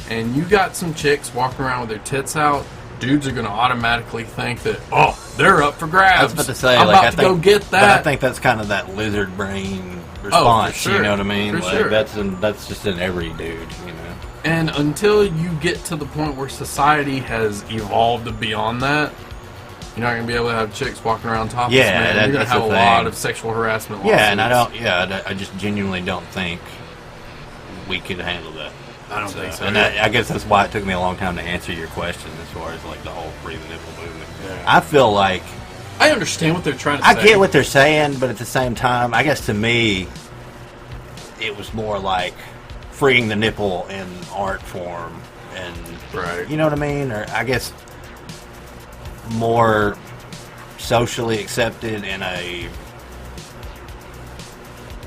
C: And you got some chicks walking around with their tits out, dudes are going to automatically think that, oh, they're up for grabs.
B: I was about to say,
C: I'm
B: like,
C: about to go get that.
B: But I think that's kind of that lizard brain response.
C: For sure.
B: You know what I mean?
C: For
B: like,
C: sure.
B: That's just in every dude. You know.
C: And until you get to the point where society has evolved beyond that, you're not going to be able to have chicks walking around topless.
B: Yeah,
C: you're going to have a lot of sexual harassment lawsuits.
B: Yeah, and I just genuinely don't think we could handle that.
C: I don't think so.
B: And I guess that's why it took me a long time to answer your question as far as like the whole free the nipple movement.
C: Yeah.
B: I feel like
C: I understand what they're trying to say.
B: I get what they're saying, but at the same time, I guess to me, it was more like freeing the nipple in art form, and you know what I mean, or I guess more socially accepted in a,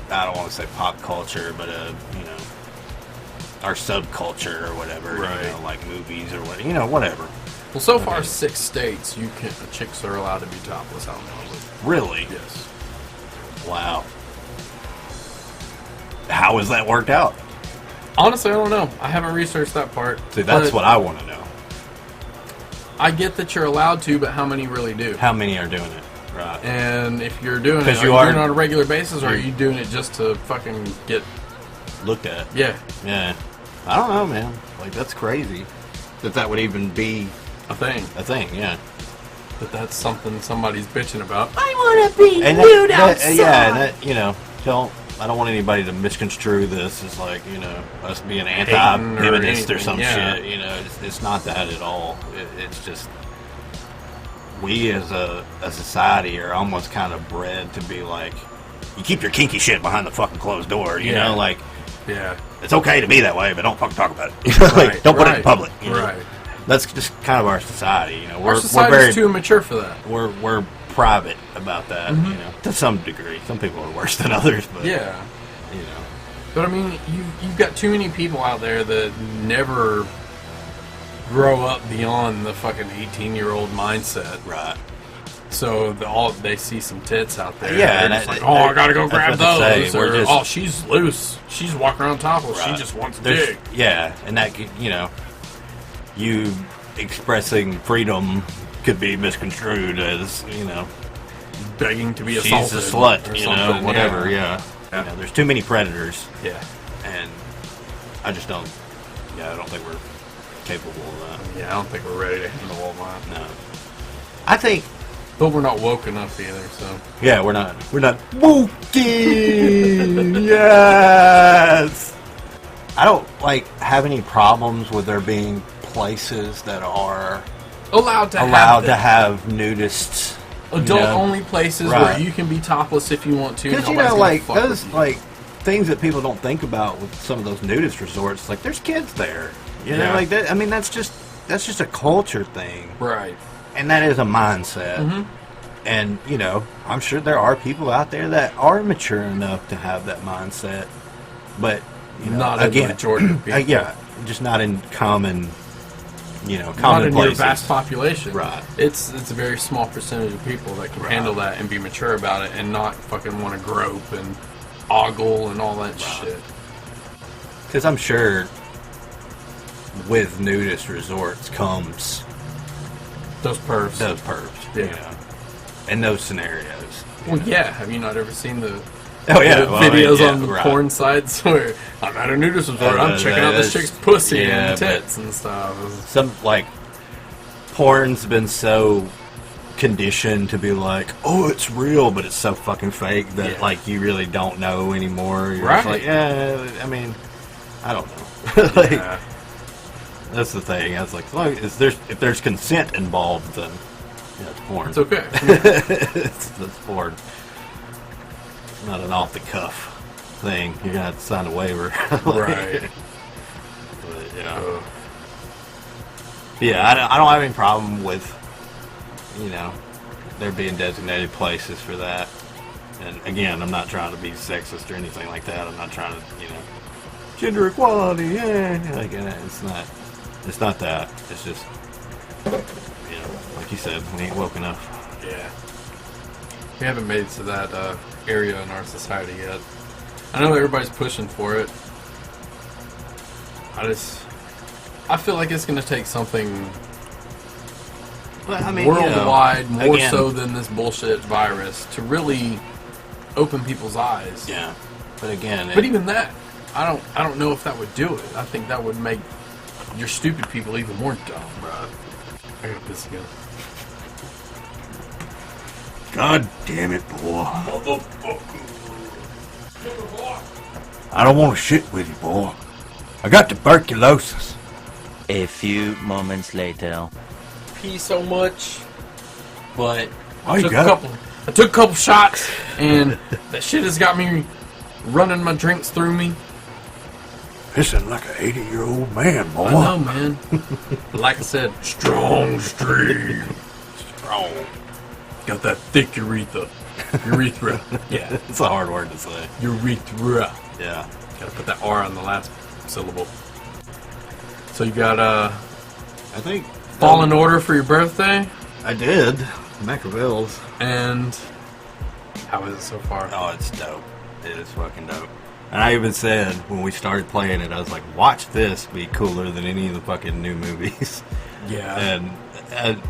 B: I don't want to say pop culture, but our subculture or whatever, you know, like movies or what, you know, whatever.
C: Well, so far, 6 states, chicks are allowed to be topless out in public.
B: Really?
C: Yes.
B: Wow. How has that worked out?
C: Honestly, I don't know. I haven't researched that part.
B: See, that's what I want to know.
C: I get that you're allowed to, but how many really do?
B: How many are doing it? Right.
C: And if you're doing it, are you doing it on a regular basis, or are you doing it just to fucking get
B: looked at?
C: Yeah.
B: Yeah. I don't know, man. Like, that's crazy that would even be
C: a thing.
B: A thing, yeah.
C: But that's something somebody's bitching about.
D: I want to be nude outside.
B: Yeah, and that, you know, I don't want anybody to misconstrue this as like, you know, us being anti-feminist or some shit. You know, it's not that at all. It's just we as a society are almost kind of bred to be like, you keep your kinky shit behind the fucking closed door. You know, like, it's okay to be that way, but don't fucking talk about it. Like, don't put it in public. You know? That's just kind of our society. You know,
C: our society's too immature for that.
B: We're private about that, you know, to some degree. Some people are worse than others, but you know.
C: But I mean, you've got too many people out there that never grow up beyond the fucking 18-year-old mindset,
B: right?
C: So they see some tits out there.
B: Yeah,
C: and it's like, oh, I gotta go grab those. Or, oh, she's loose. She's walking around topless. Right. She just wants to dig.
B: Yeah, and that could, you know, you expressing freedom could be misconstrued as, you know,
C: begging to be assaulted.
B: She's a slut, you know, whatever. Yeah. You know, there's too many predators.
C: Yeah.
B: And I just don't. Yeah, I don't think we're capable of that.
C: Yeah, I don't think we're ready to handle all that.
B: No. I think.
C: But we're not woke enough either, so.
B: Yeah, we're not woke. Yes. I don't have any problems with there being places that are
C: allowed to have
B: nudists
C: adult-only places where you can be topless if you want to.
B: Because, those, things that people don't think about with some of those nudist resorts, like, there's kids there. You know, like, that. I mean, that's just a culture thing.
C: Right.
B: And that is a mindset. Mm-hmm. And, I'm sure there are people out there that are mature enough to have that mindset. But,
C: not in the majority of people.
B: Just not in common, common
C: not in
B: places.
C: your vast population.
B: Right.
C: It's a very small percentage of people that can handle that and be mature about it and not fucking want to grope and ogle and all that shit.
B: Because I'm sure with nudist resorts comes
C: those pervs.
B: Yeah. In those scenarios.
C: Well, have you not ever seen the
B: videos
C: on the porn sites where I'm at a nudist resort, I'm checking out this chick's pussy and tits and stuff.
B: Some, porn's been so conditioned to be like, oh, it's real, but it's so fucking fake that, you really don't know anymore. You're just like, I mean, I don't know. That's the thing. I was like, if there's consent involved, then it's porn.
C: It's okay.
B: It's porn. It's not an off-the-cuff thing. You're going to have to sign a waiver.
C: Right.
B: But, I don't have any problem with, there being designated places for that. And, again, I'm not trying to be sexist or anything like that. I'm not trying to, gender equality, it's not that. It's just, like you said, we ain't woke enough.
C: Yeah. We haven't made it to that area in our society yet. I know everybody's pushing for it. I feel like it's going to take something worldwide, more so than this bullshit virus, to really open people's eyes.
B: Yeah. But again...
C: But even that, I don't know if that would do it. I think that would make your stupid people even more dumb, bro. I gotta piss again.
B: God damn it, boy. I don't want to shit with you, boy. I got tuberculosis.
D: A few moments later.
C: Pee so much, but
B: I took
C: a couple shots, and that shit has got me running my drinks through me.
B: Pissing like an 80-year-old man, boy.
C: I know, man. Like I said, strong stream.
B: Strong.
C: Got that thick urethra. Yeah.
B: It's a hard word to say.
C: Urethra.
B: Yeah.
C: Gotta put that R on the last syllable. So you got,
B: I think...
C: Fallen Order for your birthday?
B: I did. Machiavelli's.
C: And how is it so far?
B: Oh, it's dope. It is fucking dope. And I even said, when we started playing it, I was like, watch this be cooler than any of the fucking new movies.
C: Yeah.
B: And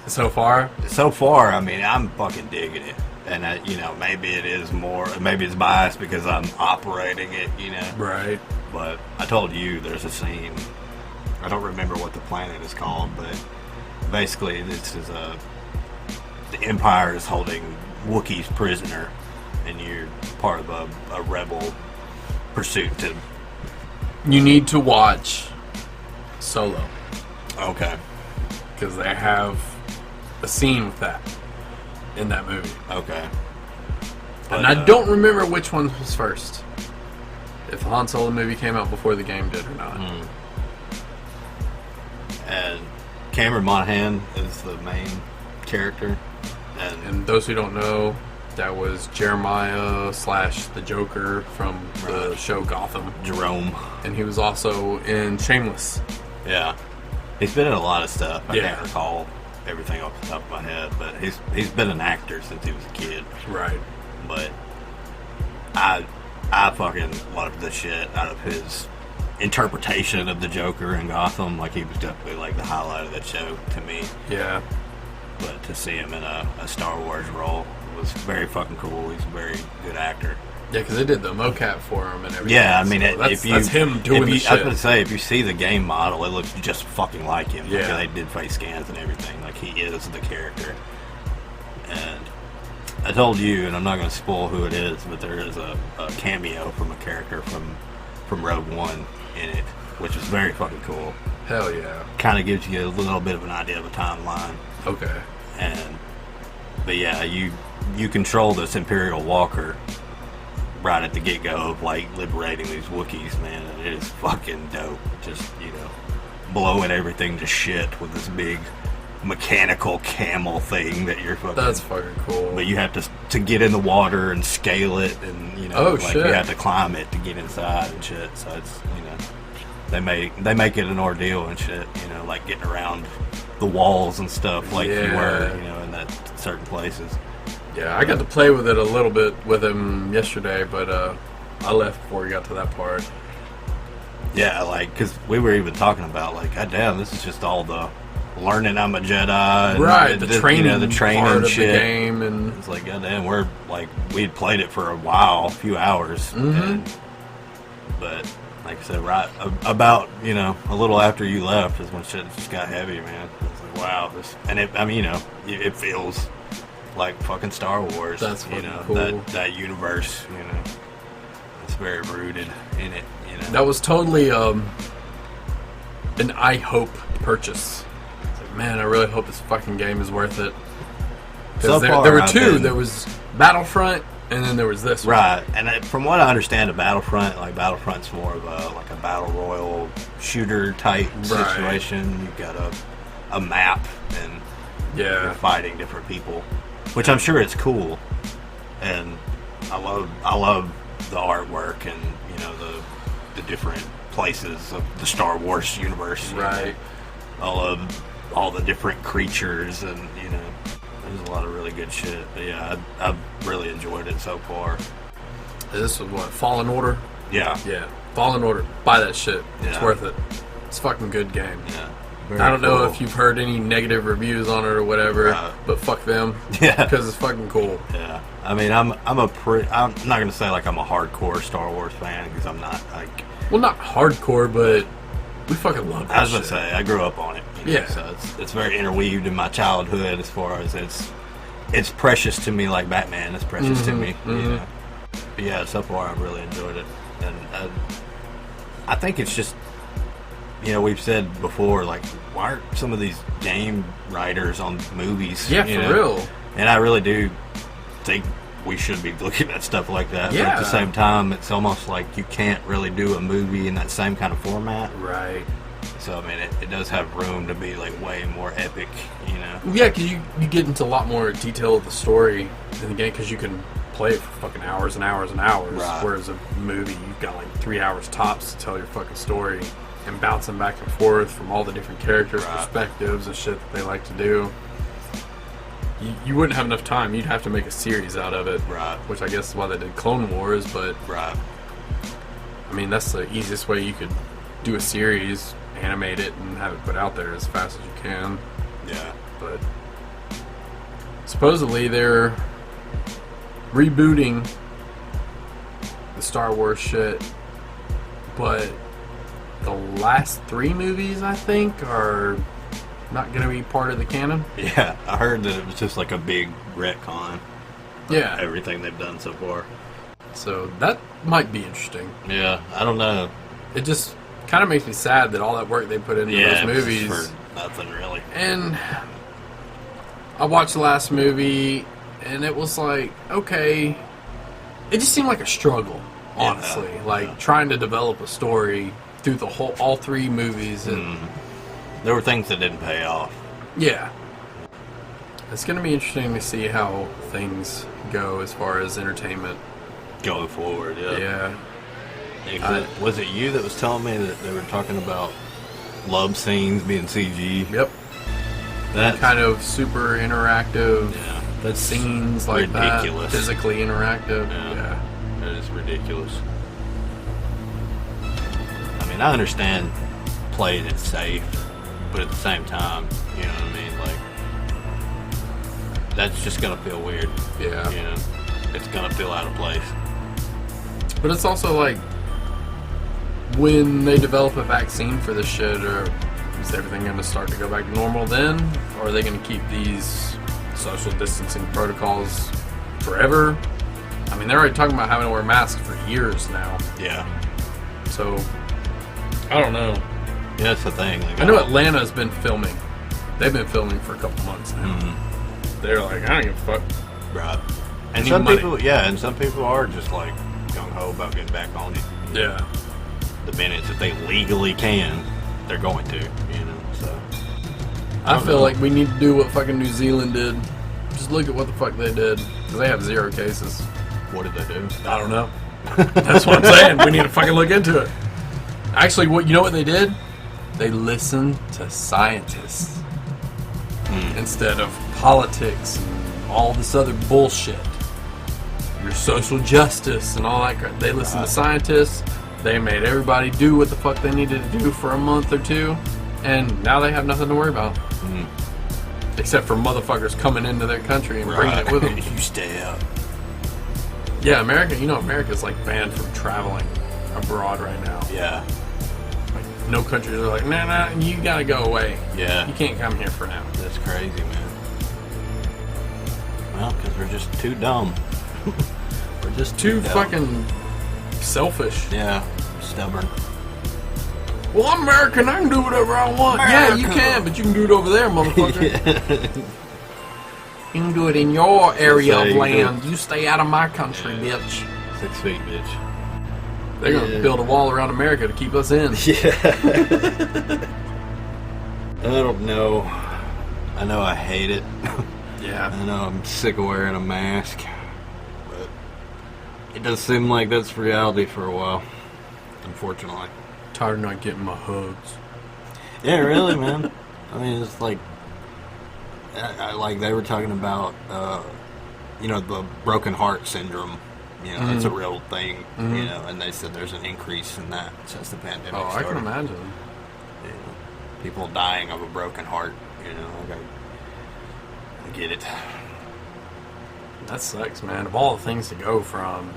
C: So far,
B: I mean, I'm fucking digging it. And, maybe it is more, maybe it's biased because I'm operating it,
C: Right.
B: But I told you there's a scene, I don't remember what the planet is called, but basically this is the Empire is holding Wookiees prisoner, and you're part of a rebel pursuit to...
C: You need to watch Solo.
B: Okay.
C: Because they have a scene with that in that movie.
B: Okay.
C: But, and I don't remember which one was first. If the Han Solo movie came out before the game did or not.
B: And Cameron Monaghan is the main character.
C: And those who don't know, that was Jeremiah / the Joker from the show Gotham.
B: Jerome.
C: And he was also in Shameless.
B: Yeah. He's been in a lot of stuff. I can't recall everything off the top of my head, but he's been an actor since he was a kid.
C: Right.
B: But I fucking loved the shit out of his interpretation of the Joker in Gotham. Like, he was definitely like the highlight of that show to me.
C: Yeah.
B: But to see him in a Star Wars role was very fucking cool. He's a very good actor.
C: Yeah, because they did the mocap for him and everything.
B: Yeah, I mean,
C: so that's him doing the shit.
B: I was going to say, if you see the game model, it looks just fucking like him.
C: Yeah.
B: Like, they did face scans and everything. Like, he is the character. And I told you, and I'm not going to spoil who it is, but there is a cameo from a character from Rogue One in it, which is very fucking cool.
C: Hell yeah.
B: Kind of gives you a little bit of an idea of a timeline.
C: Okay.
B: And But yeah, you control this Imperial Walker right at the get-go of like liberating these Wookiees, man, and it is fucking dope. Just, blowing everything to shit with this big mechanical camel thing that you're fucking...
C: That's fucking cool.
B: But you have to get in the water and scale it, and you have to climb it to get inside and shit. So it's they make it an ordeal and shit. Like getting around the walls and stuff like you were in that certain places.
C: Yeah, I got to play with it a little bit with him yesterday, but I left before we got to that part.
B: Yeah, like, because we were even talking about, like, God damn, this is just all the learning I'm a Jedi. And
C: right, the training part of
B: shit.
C: The game. And
B: it's like, God damn, we'd played it for a while, a few hours.
C: Mm-hmm.
B: But, like I said, right about, a little after you left is when shit just got heavy, man. It's like, wow. It feels like fucking Star Wars.
C: That's fucking cool.
B: That universe, it's very rooted in it.
C: That was totally an I hope purchase. It's like, man, I really hope this fucking game is worth it. Because there were two. There was Battlefront, and then there was this one.
B: Right, and from what I understand of Battlefront's more of a battle royal shooter type situation. You've got a map, and you're fighting different people, which I'm sure it's cool. And I love the artwork and the different places of the Star Wars universe.
C: Right.
B: I love all the different creatures, and there's a lot of really good shit. But yeah, I've really enjoyed it so far.
C: This is what, Fallen Order?
B: Yeah.
C: Yeah. Fallen Order. Buy that shit. It's
B: Yeah.
C: worth it. It's a fucking good game.
B: Yeah.
C: I don't know if you've heard any negative reviews on it or whatever, but fuck them.
B: Yeah.
C: Because it's fucking cool.
B: Yeah. I mean, I'm not going to say like I'm a hardcore Star Wars fan, because I'm not, like...
C: Well, not hardcore, but we fucking love that
B: I was going
C: shit.
B: to say, I grew up on it.
C: Yeah.
B: So it's very interweaved in my childhood, as far as it's precious to me like Batman is precious to me.
C: Mm-hmm.
B: But yeah, so far I've really enjoyed it. And I think it's just, we've said before, like, why aren't some of these game writers on movies?
C: Yeah, for real.
B: And I really do think we should be looking at stuff like that.
C: Yeah.
B: But at the same time, it's almost like you can't really do a movie in that same kind of format.
C: Right.
B: So, I mean, it does have room to be, like, way more epic,
C: Yeah, because you get into a lot more detail of the story in the game, because you can play it for fucking hours and hours and hours.
B: Right.
C: Whereas a movie, you've got like 3 hours tops to tell your fucking story, and bouncing back and forth from all the different characters' perspectives and shit that they like to do. You wouldn't have enough time. You'd have to make a series out of it.
B: Right.
C: Which I guess is why they did Clone Wars, but...
B: Right.
C: I mean, that's the easiest way you could do a series, animate it, and have it put out there as fast as you can.
B: Yeah.
C: But... supposedly they're rebooting the Star Wars shit, but the last 3 movies, I think, are not going to be part of the canon.
B: Yeah, I heard that it was just like a big retcon.
C: Yeah.
B: Everything they've done so far.
C: So that might be interesting.
B: Yeah, I don't know.
C: It just kind of makes me sad that all that work they put into those movies.
B: For nothing, really.
C: And I watched the last movie, and it was like, okay, it just seemed like a struggle, honestly. Trying to develop a story through all 3 movies. And
B: there were things that didn't pay off.
C: yeah. It's going to be interesting to see how things go as far as entertainment.
B: Going forward, yeah. Was it you that was telling me that they were talking about love scenes being CG?
C: Yep.
B: That's
C: kind of super interactive.
B: Yeah.
C: That scenes like
B: ridiculous.
C: That. Physically interactive. Yeah.
B: That is ridiculous. I mean, I understand playing it safe, but at the same time, you know what I mean? Like, that's just going to feel weird.
C: Yeah.
B: You know? It's going to feel out of place.
C: But it's also like, when they develop a vaccine for this shit, or is everything going to start to go back to normal then? Or are they going to keep these social distancing protocols forever? I mean, they're already talking about having to wear masks for years now.
B: Yeah.
C: So, I don't know.
B: Yeah, that's the thing. Like,
C: I know Atlanta's been filming. They've been filming for a couple months now. they're like, I don't give a fuck.
B: Right. And
C: Need
B: some
C: money.
B: some people are just like gung ho about getting back on it.
C: Yeah.
B: The minutes that they legally can, they're going to, so.
C: I feel like we need to do what fucking New Zealand did. Just look at what the fuck they did. Because they have 0 cases.
B: What did they do?
C: I don't know. That's what I'm saying. We need to fucking look into it. Actually, you know what they did? They listened to scientists instead of politics and all this other bullshit. Your social justice and all that crap. They listened to scientists. They made everybody do what the fuck they needed to do for a month or two. And now they have nothing to worry about. Except for motherfuckers coming into their country and bringing it with them.
B: You stay out.
C: Yeah, America's like banned from traveling abroad right now.
B: Yeah.
C: Like, no countries are like, nah, you gotta go away.
B: Yeah.
C: You can't come here for now.
B: That's crazy, man. Well, because we're just too dumb. We're just
C: Too
B: dumb.
C: fucking selfish.
B: Yeah, stubborn.
C: Well, I'm American, I can do whatever I want. Yeah, you
B: America.
C: can, but you can do it over there, motherfucker. You can do it in your area of land. You stay out of my country, bitch.
B: 6 feet, bitch.
C: They're gonna build a wall around America to keep us in.
B: Yeah. I don't know. I know I hate it.
C: Yeah.
B: I know I'm sick of wearing a mask. But it does seem like that's reality for a while. Unfortunately.
C: Tired of not getting my hugs.
B: Yeah, really, man. I mean, it's like, like they were talking about, the broken heart syndrome. It's a real thing. And they said there's an increase in that since the pandemic
C: Oh,
B: started.
C: I can imagine.
B: People dying of a broken heart. I get it.
C: That sucks, man. Of all the things to go from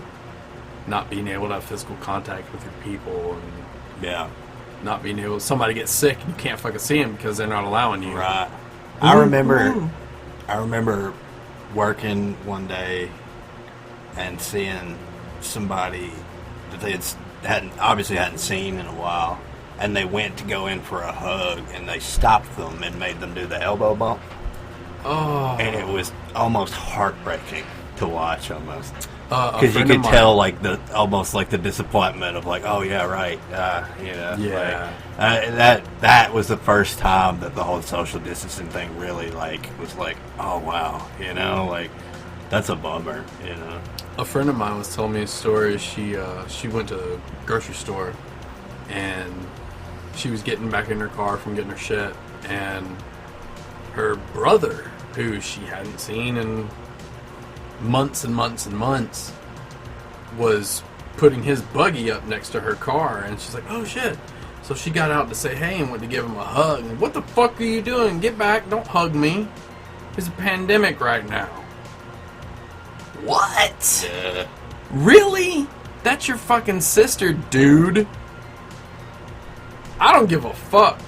C: not being able to have physical contact with your people and
B: Yeah.
C: not being able, somebody gets sick and you can't fucking see them because they're not allowing you.
B: Right. I remember working one day and seeing somebody that they hadn't seen in a while, and they went to go in for a hug, and they stopped them and made them do the elbow bump,
C: Oh.
B: and it was almost heartbreaking to watch, almost.
C: A
B: Because you
C: friend
B: could
C: of mine-
B: tell, like, almost like the disappointment of, like, oh yeah, right,
C: Yeah.
B: that was the first time that the whole social distancing thing really, like, was like, oh wow, like, that's a bummer,
C: A friend of mine was telling me a story. She went to the grocery store and she was getting back in her car from getting her shit, and her brother, who she hadn't seen in months and months and months, was putting his buggy up next to her car, and she's like, oh shit. So she got out to say hey and went to give him a hug. And, what the fuck are you doing? Get back, don't hug me. There's a pandemic right now. What?
B: Yeah.
C: Really? That's your fucking sister, dude. I don't give a fuck.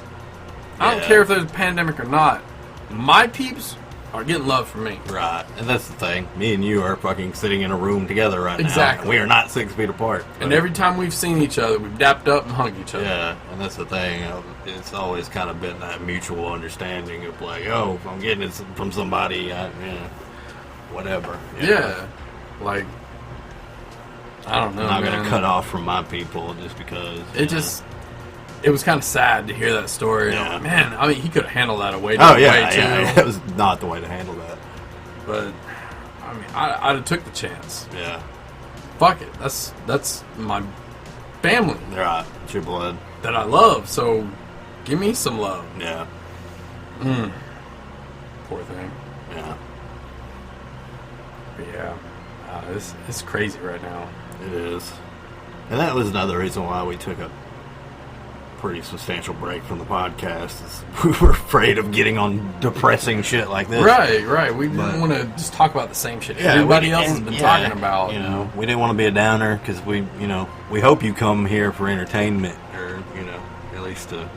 C: I don't
B: Yeah.
C: care if there's a pandemic or not. My peeps are getting love from me.
B: Right, and that's the thing. Me and you are fucking sitting in a room together right now.
C: Exactly.
B: And we are not 6 feet apart.
C: And
B: but-
C: every time we've seen each other, we've dapped up and hugged each other.
B: Yeah, and that's the thing. It's always kind of been that mutual understanding of like, oh, if I'm getting it from somebody, whatever.
C: Yeah. Like, I don't know,
B: I'm not
C: man.
B: going to cut off from my people just because.
C: It was kind of sad to hear that story.
B: Yeah.
C: Like, man, I mean, he could have handled that way
B: Oh,
C: way
B: yeah,
C: too.
B: yeah. It was not the way to handle that.
C: But, I mean, I'd have took the chance.
B: Yeah.
C: Fuck it. That's my family
B: Right. It's your blood.
C: that I love, so give me some love.
B: Yeah.
C: Poor thing.
B: Yeah.
C: But yeah, it's crazy right now.
B: It is. And that was another reason why we took a pretty substantial break from the podcast. Is we were afraid of getting on depressing shit like this.
C: Right. We
B: But-
C: didn't want to just talk about the same shit
B: Yeah,
C: everybody else has been talking about.
B: We didn't want to be a downer because we hope you come here for entertainment or, at least to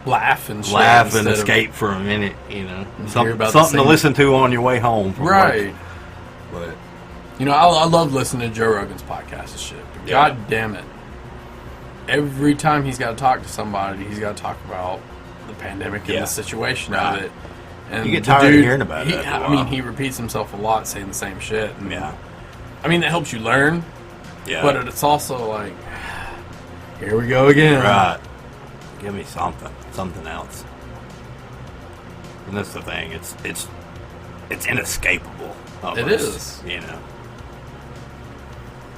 C: laugh and shit
B: laugh and
C: instead of-
B: escape for a minute,
C: hear
B: something
C: about the
B: to
C: same-
B: listen to on your way home from
C: Right.
B: work. But
C: I love listening to Joe Rogan's podcast and shit. But
B: Yeah.
C: God damn it. Every time he's got to talk to somebody, he's got to talk about the pandemic and
B: Yeah.
C: the situation
B: Right.
C: of it. And
B: You get tired of hearing about it after a
C: I
B: while.
C: mean, he repeats himself a lot, saying the same shit. And,
B: Yeah.
C: I mean, that helps you learn.
B: Yeah.
C: But it's also like, here we go again.
B: Right. Give me something else. And that's the thing. It's inescapable. Almost,
C: It is.
B: You know.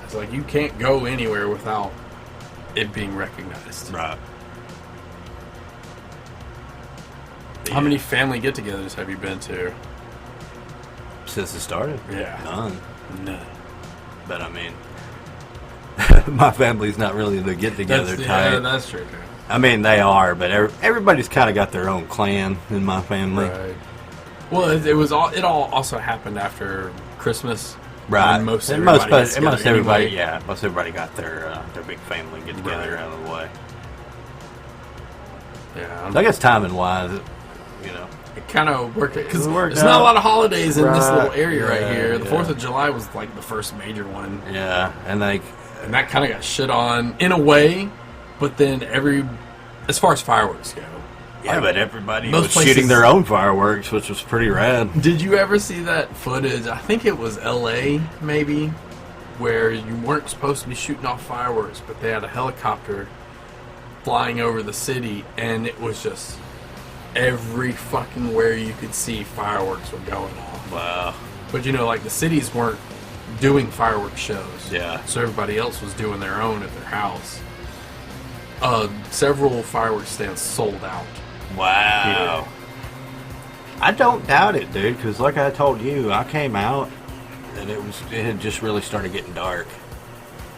C: It's like you can't go anywhere without it being recognized.
B: Right.
C: How many family get-togethers have you been to?
B: Since it started?
C: Yeah.
B: None.
C: None.
B: But I mean, my family's not really the get-together type.
C: Yeah, that's true. Too.
B: I mean, they are, but everybody's kind of got their own clan in my family.
C: Right. Well, it all also happened after Christmas.
B: Right.
C: And most
B: And
C: everybody gets
B: most
C: together
B: everybody,
C: anyway.
B: yeah, most everybody got their big family get together
C: Right.
B: out of the way.
C: Yeah.
B: So I guess timing wise, you know,
C: It kind of worked because
B: It worked
C: there's not
B: out.
C: a lot of holidays in this
B: Right.
C: little area right
B: Yeah,
C: here. The
B: yeah.
C: 4th of July was like the first major one,
B: yeah, and like,
C: and that kind of got shit on in a way. But then as far as fireworks go,
B: yeah, but everybody
C: Most
B: was
C: places-
B: shooting their own fireworks, which was pretty rad.
C: did you ever see that footage? I think it was L.A. maybe, where you weren't supposed to be shooting off fireworks, but they had a helicopter flying over the city, and it was just every fucking where you could see fireworks were going off.
B: Wow.
C: But like the cities weren't doing fireworks shows.
B: Yeah.
C: So everybody else was doing their own at their house. Several fireworks stands sold out.
B: Wow. I don't doubt it, dude, because like I told you, I came out and it had just really started getting dark.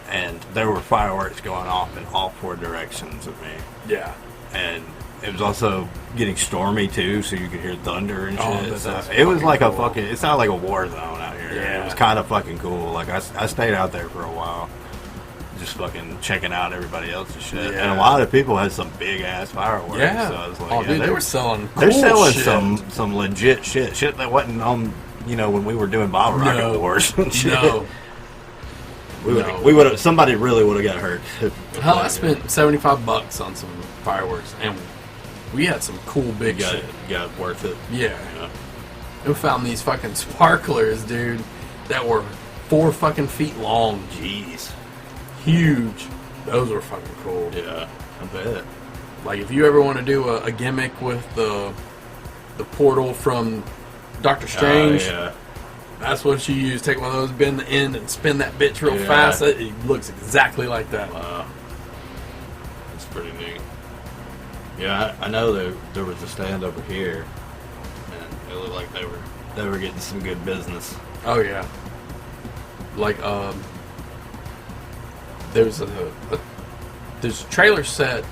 B: And there were fireworks going off in all 4 directions of me.
C: Yeah.
B: And it was also getting stormy too, so you could hear thunder and
C: Oh,
B: shit. So
C: that's
B: it was
C: fucking
B: like
C: cool.
B: a fucking, it sounded like a war zone out here.
C: Yeah.
B: It was kind of fucking cool. Like I stayed out there for a while, just fucking checking out everybody else's shit.
C: Yeah.
B: And a lot of people had some big ass fireworks.
C: Yeah.
B: So I was like,
C: oh,
B: yeah,
C: dude, they were selling cool
B: they're selling
C: shit.
B: some legit shit that wasn't on, when we were doing bottle rocket wars and shit.
C: No.
B: We would have, somebody really would have got hurt.
C: Hell, I spent $75 on some fireworks, and we had some cool big
B: got
C: shit.
B: it, got it worth it.
C: Yeah.
B: Yeah.
C: We found these fucking sparklers, dude, that were 4 fucking feet long.
B: Jeez.
C: Huge. Those were fucking cool.
B: Yeah, I bet.
C: Like, if you ever want to do a gimmick with the portal from Doctor Strange,
B: Yeah.
C: that's what you use. Take one of those, bend the end, and spin that bitch real
B: Yeah.
C: fast. It looks exactly like that.
B: Wow. That's pretty neat. Yeah, I know there was a stand over here, and it looked like they were getting some good business.
C: Oh, yeah. Like, there's a trailer set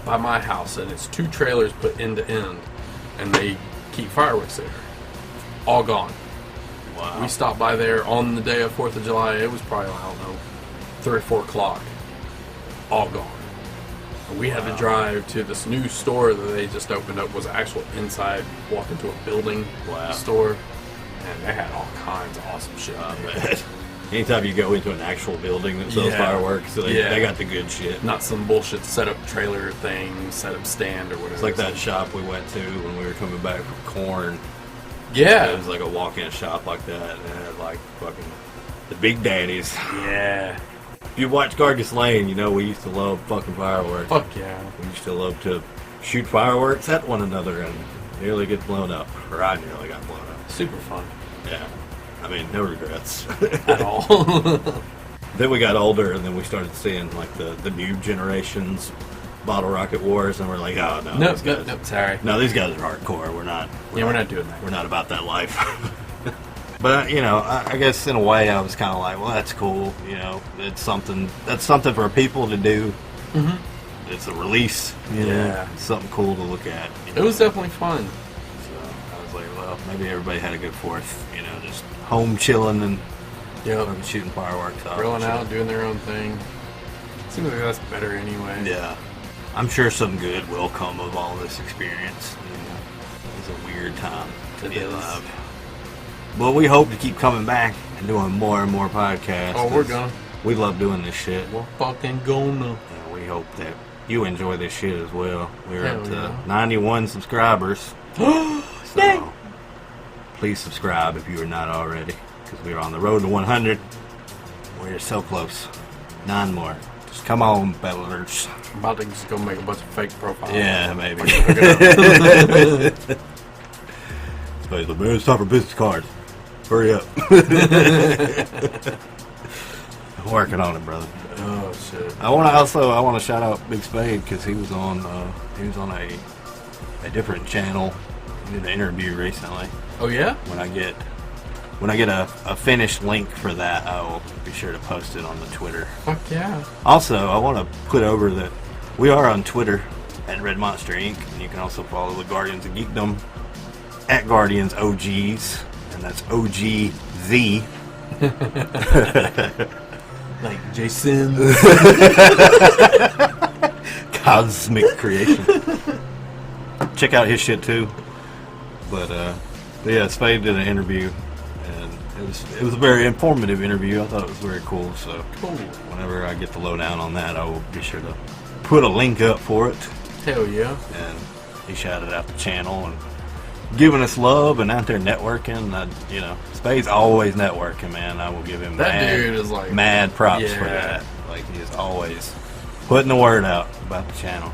C: by my house, and it's 2 trailers put end to end, and they keep fireworks there. All gone.
B: Wow.
C: We stopped by there on the day of 4th of July. It was probably, I don't know, 3 or 4 o'clock. All gone. And we had to drive to this new store that they just opened up. Was an actual inside, walk into a building store. And they had all kinds of awesome shit.
B: I
C: there.
B: bet. Anytime you go into an actual building that sells
C: Yeah.
B: fireworks, so they
C: Yeah.
B: got the good shit.
C: Not some bullshit setup trailer thing, setup stand or whatever.
B: It's like that shop we went to when we were coming back from corn.
C: Yeah.
B: It was like a walk-in shop like that, and it had like fucking the Big Daddies.
C: Yeah.
B: If you watch Gargus Lane, you know we used to love fucking fireworks.
C: Fuck yeah.
B: We used to love to shoot fireworks at one another and nearly get blown up. Or I nearly got blown up.
C: Super fun.
B: Yeah. I mean, no regrets.
C: At all.
B: Then we got older, and then we started seeing like the new generations bottle rocket wars, and we're like, oh no,
C: Nope,
B: these guys,
C: nope, sorry.
B: no, these guys are hardcore. We're not
C: doing that.
B: We're not about that life. But I guess in a way, I was kind of like, well, that's cool. It's something for people to do. Mm-hmm. It's a release.
C: Yeah.
B: It's something cool to look at.
C: It was definitely fun.
B: So I was like, well, maybe everybody had a good 4th. Just home chilling and fucking shooting fireworks off.
C: Grilling
B: and
C: out,
B: shit.
C: doing their own thing. Seems like that's better anyway.
B: Yeah. I'm sure some good will come of all this experience. It's a weird time to be
C: It is.
B: alive. Well, we hope to keep coming back and doing more and more podcasts.
C: Oh, we're gonna.
B: We love doing this shit.
C: We're fucking gonna.
B: And we hope that you enjoy this shit as well. We're
C: Hell
B: up to
C: yeah.
B: 91 subscribers.
C: Dang.
B: please subscribe if you are not already, because we are on the road to 100. We're so close. 9 more. Just come on, bellers.
C: I'm about to just go make a bunch of fake profiles.
B: Yeah, maybe. Spade's like, man, it's time for business cards. Hurry up. Working on it, brother.
C: Oh shit.
B: I want to shout out Big Spade because he was on a different channel. He did an interview recently.
C: Oh yeah.
B: When I get a finished link for that, I will be sure to post it on the Twitter.
C: Fuck yeah.
B: Also, I want to put over that we are on Twitter at Red Monster Inc. And you can also follow the Guardians of Geekdom at Guardians OGs, and that's OGZ.
D: Like Jason.
B: Cosmic creation. Check out his shit too. But yeah, Spade did an interview, and it was a very informative interview. I thought it was very cool. So
C: Cool.
B: whenever I get the lowdown on that, I will be sure to put a link up for it.
C: Hell yeah.
B: And he shouted out the channel and giving us love and out there networking. Spade's always networking, man. I will give him
C: Dude is like
B: mad props
C: yeah.
B: for that. Like, he is always putting the word out about the channel.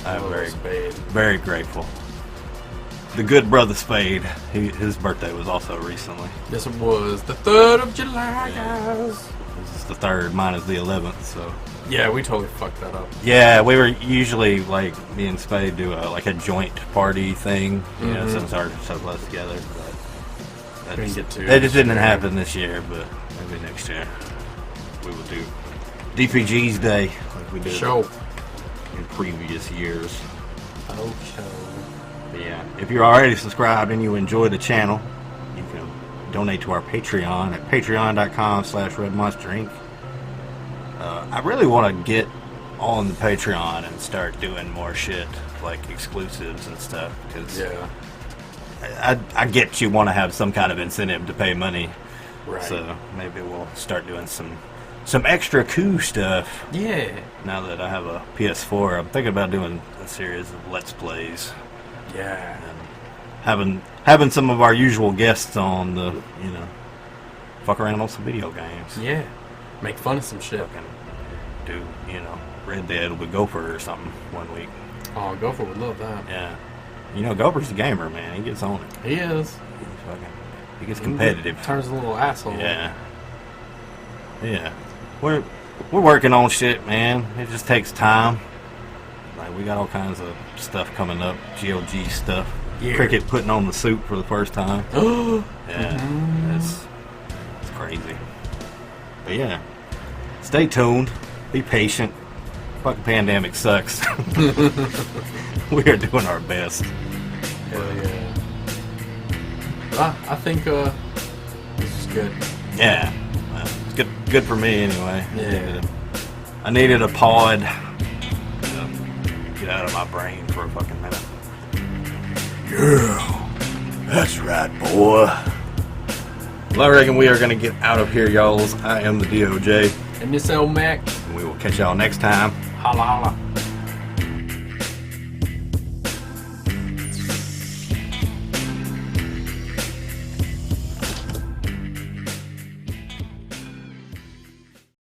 B: I'm very,
C: Spade.
B: very grateful. The good brother Spade, his birthday was also recently.
C: Yes, it was the 3rd of July, guys.
B: This is the 3rd, mine is the 11th, so.
C: Yeah, we totally fucked that up.
B: Yeah, we were usually, like, me and Spade do a joint party thing, you know, since we're so close together. But that just didn't happen this year, but maybe next year we will do DPG's Day like we did in previous years.
C: Okay.
B: But yeah, if you're already subscribed and you enjoy the channel, you can donate to our Patreon at patreon.com/redmonsterinc. I really want to get on the Patreon and start doing more shit, like exclusives and stuff, because I get you want to have some kind of incentive to pay money.
C: Right.
B: So maybe we'll start doing some extra cool stuff.
C: Yeah.
B: Now that I have a PS4, I'm thinking about doing a series of Let's Plays.
C: Yeah.
B: And having some of our usual guests on the, fuck around on some video games.
C: Yeah. Make fun of some shit.
B: Fucking do, Red Dead with Gopher or something one week.
C: Oh, Gopher would love that.
B: Yeah. Gopher's a gamer, man. He gets on it.
C: He is.
B: He gets competitive.
C: Turns a little asshole.
B: Yeah. Yeah. We're working on shit, man. It just takes time. Like, we got all kinds of stuff coming up. GLG stuff.
C: Yeah.
B: Cricket putting on the suit for the first time.
C: Oh.
B: Yeah. It's crazy. But yeah. Stay tuned. Be patient. Fucking pandemic sucks. We are doing our best.
C: Hell yeah. But I think this is good.
B: Yeah. It's good for me anyway.
C: Yeah.
B: I needed a pod to get out of my brain for a fucking minute. Yeah. That's right, boy. Well, I reckon we are going to get out of here, y'alls. I am the DOJ.
C: And this old Mac.
B: We will catch y'all next time.
C: Holla holla.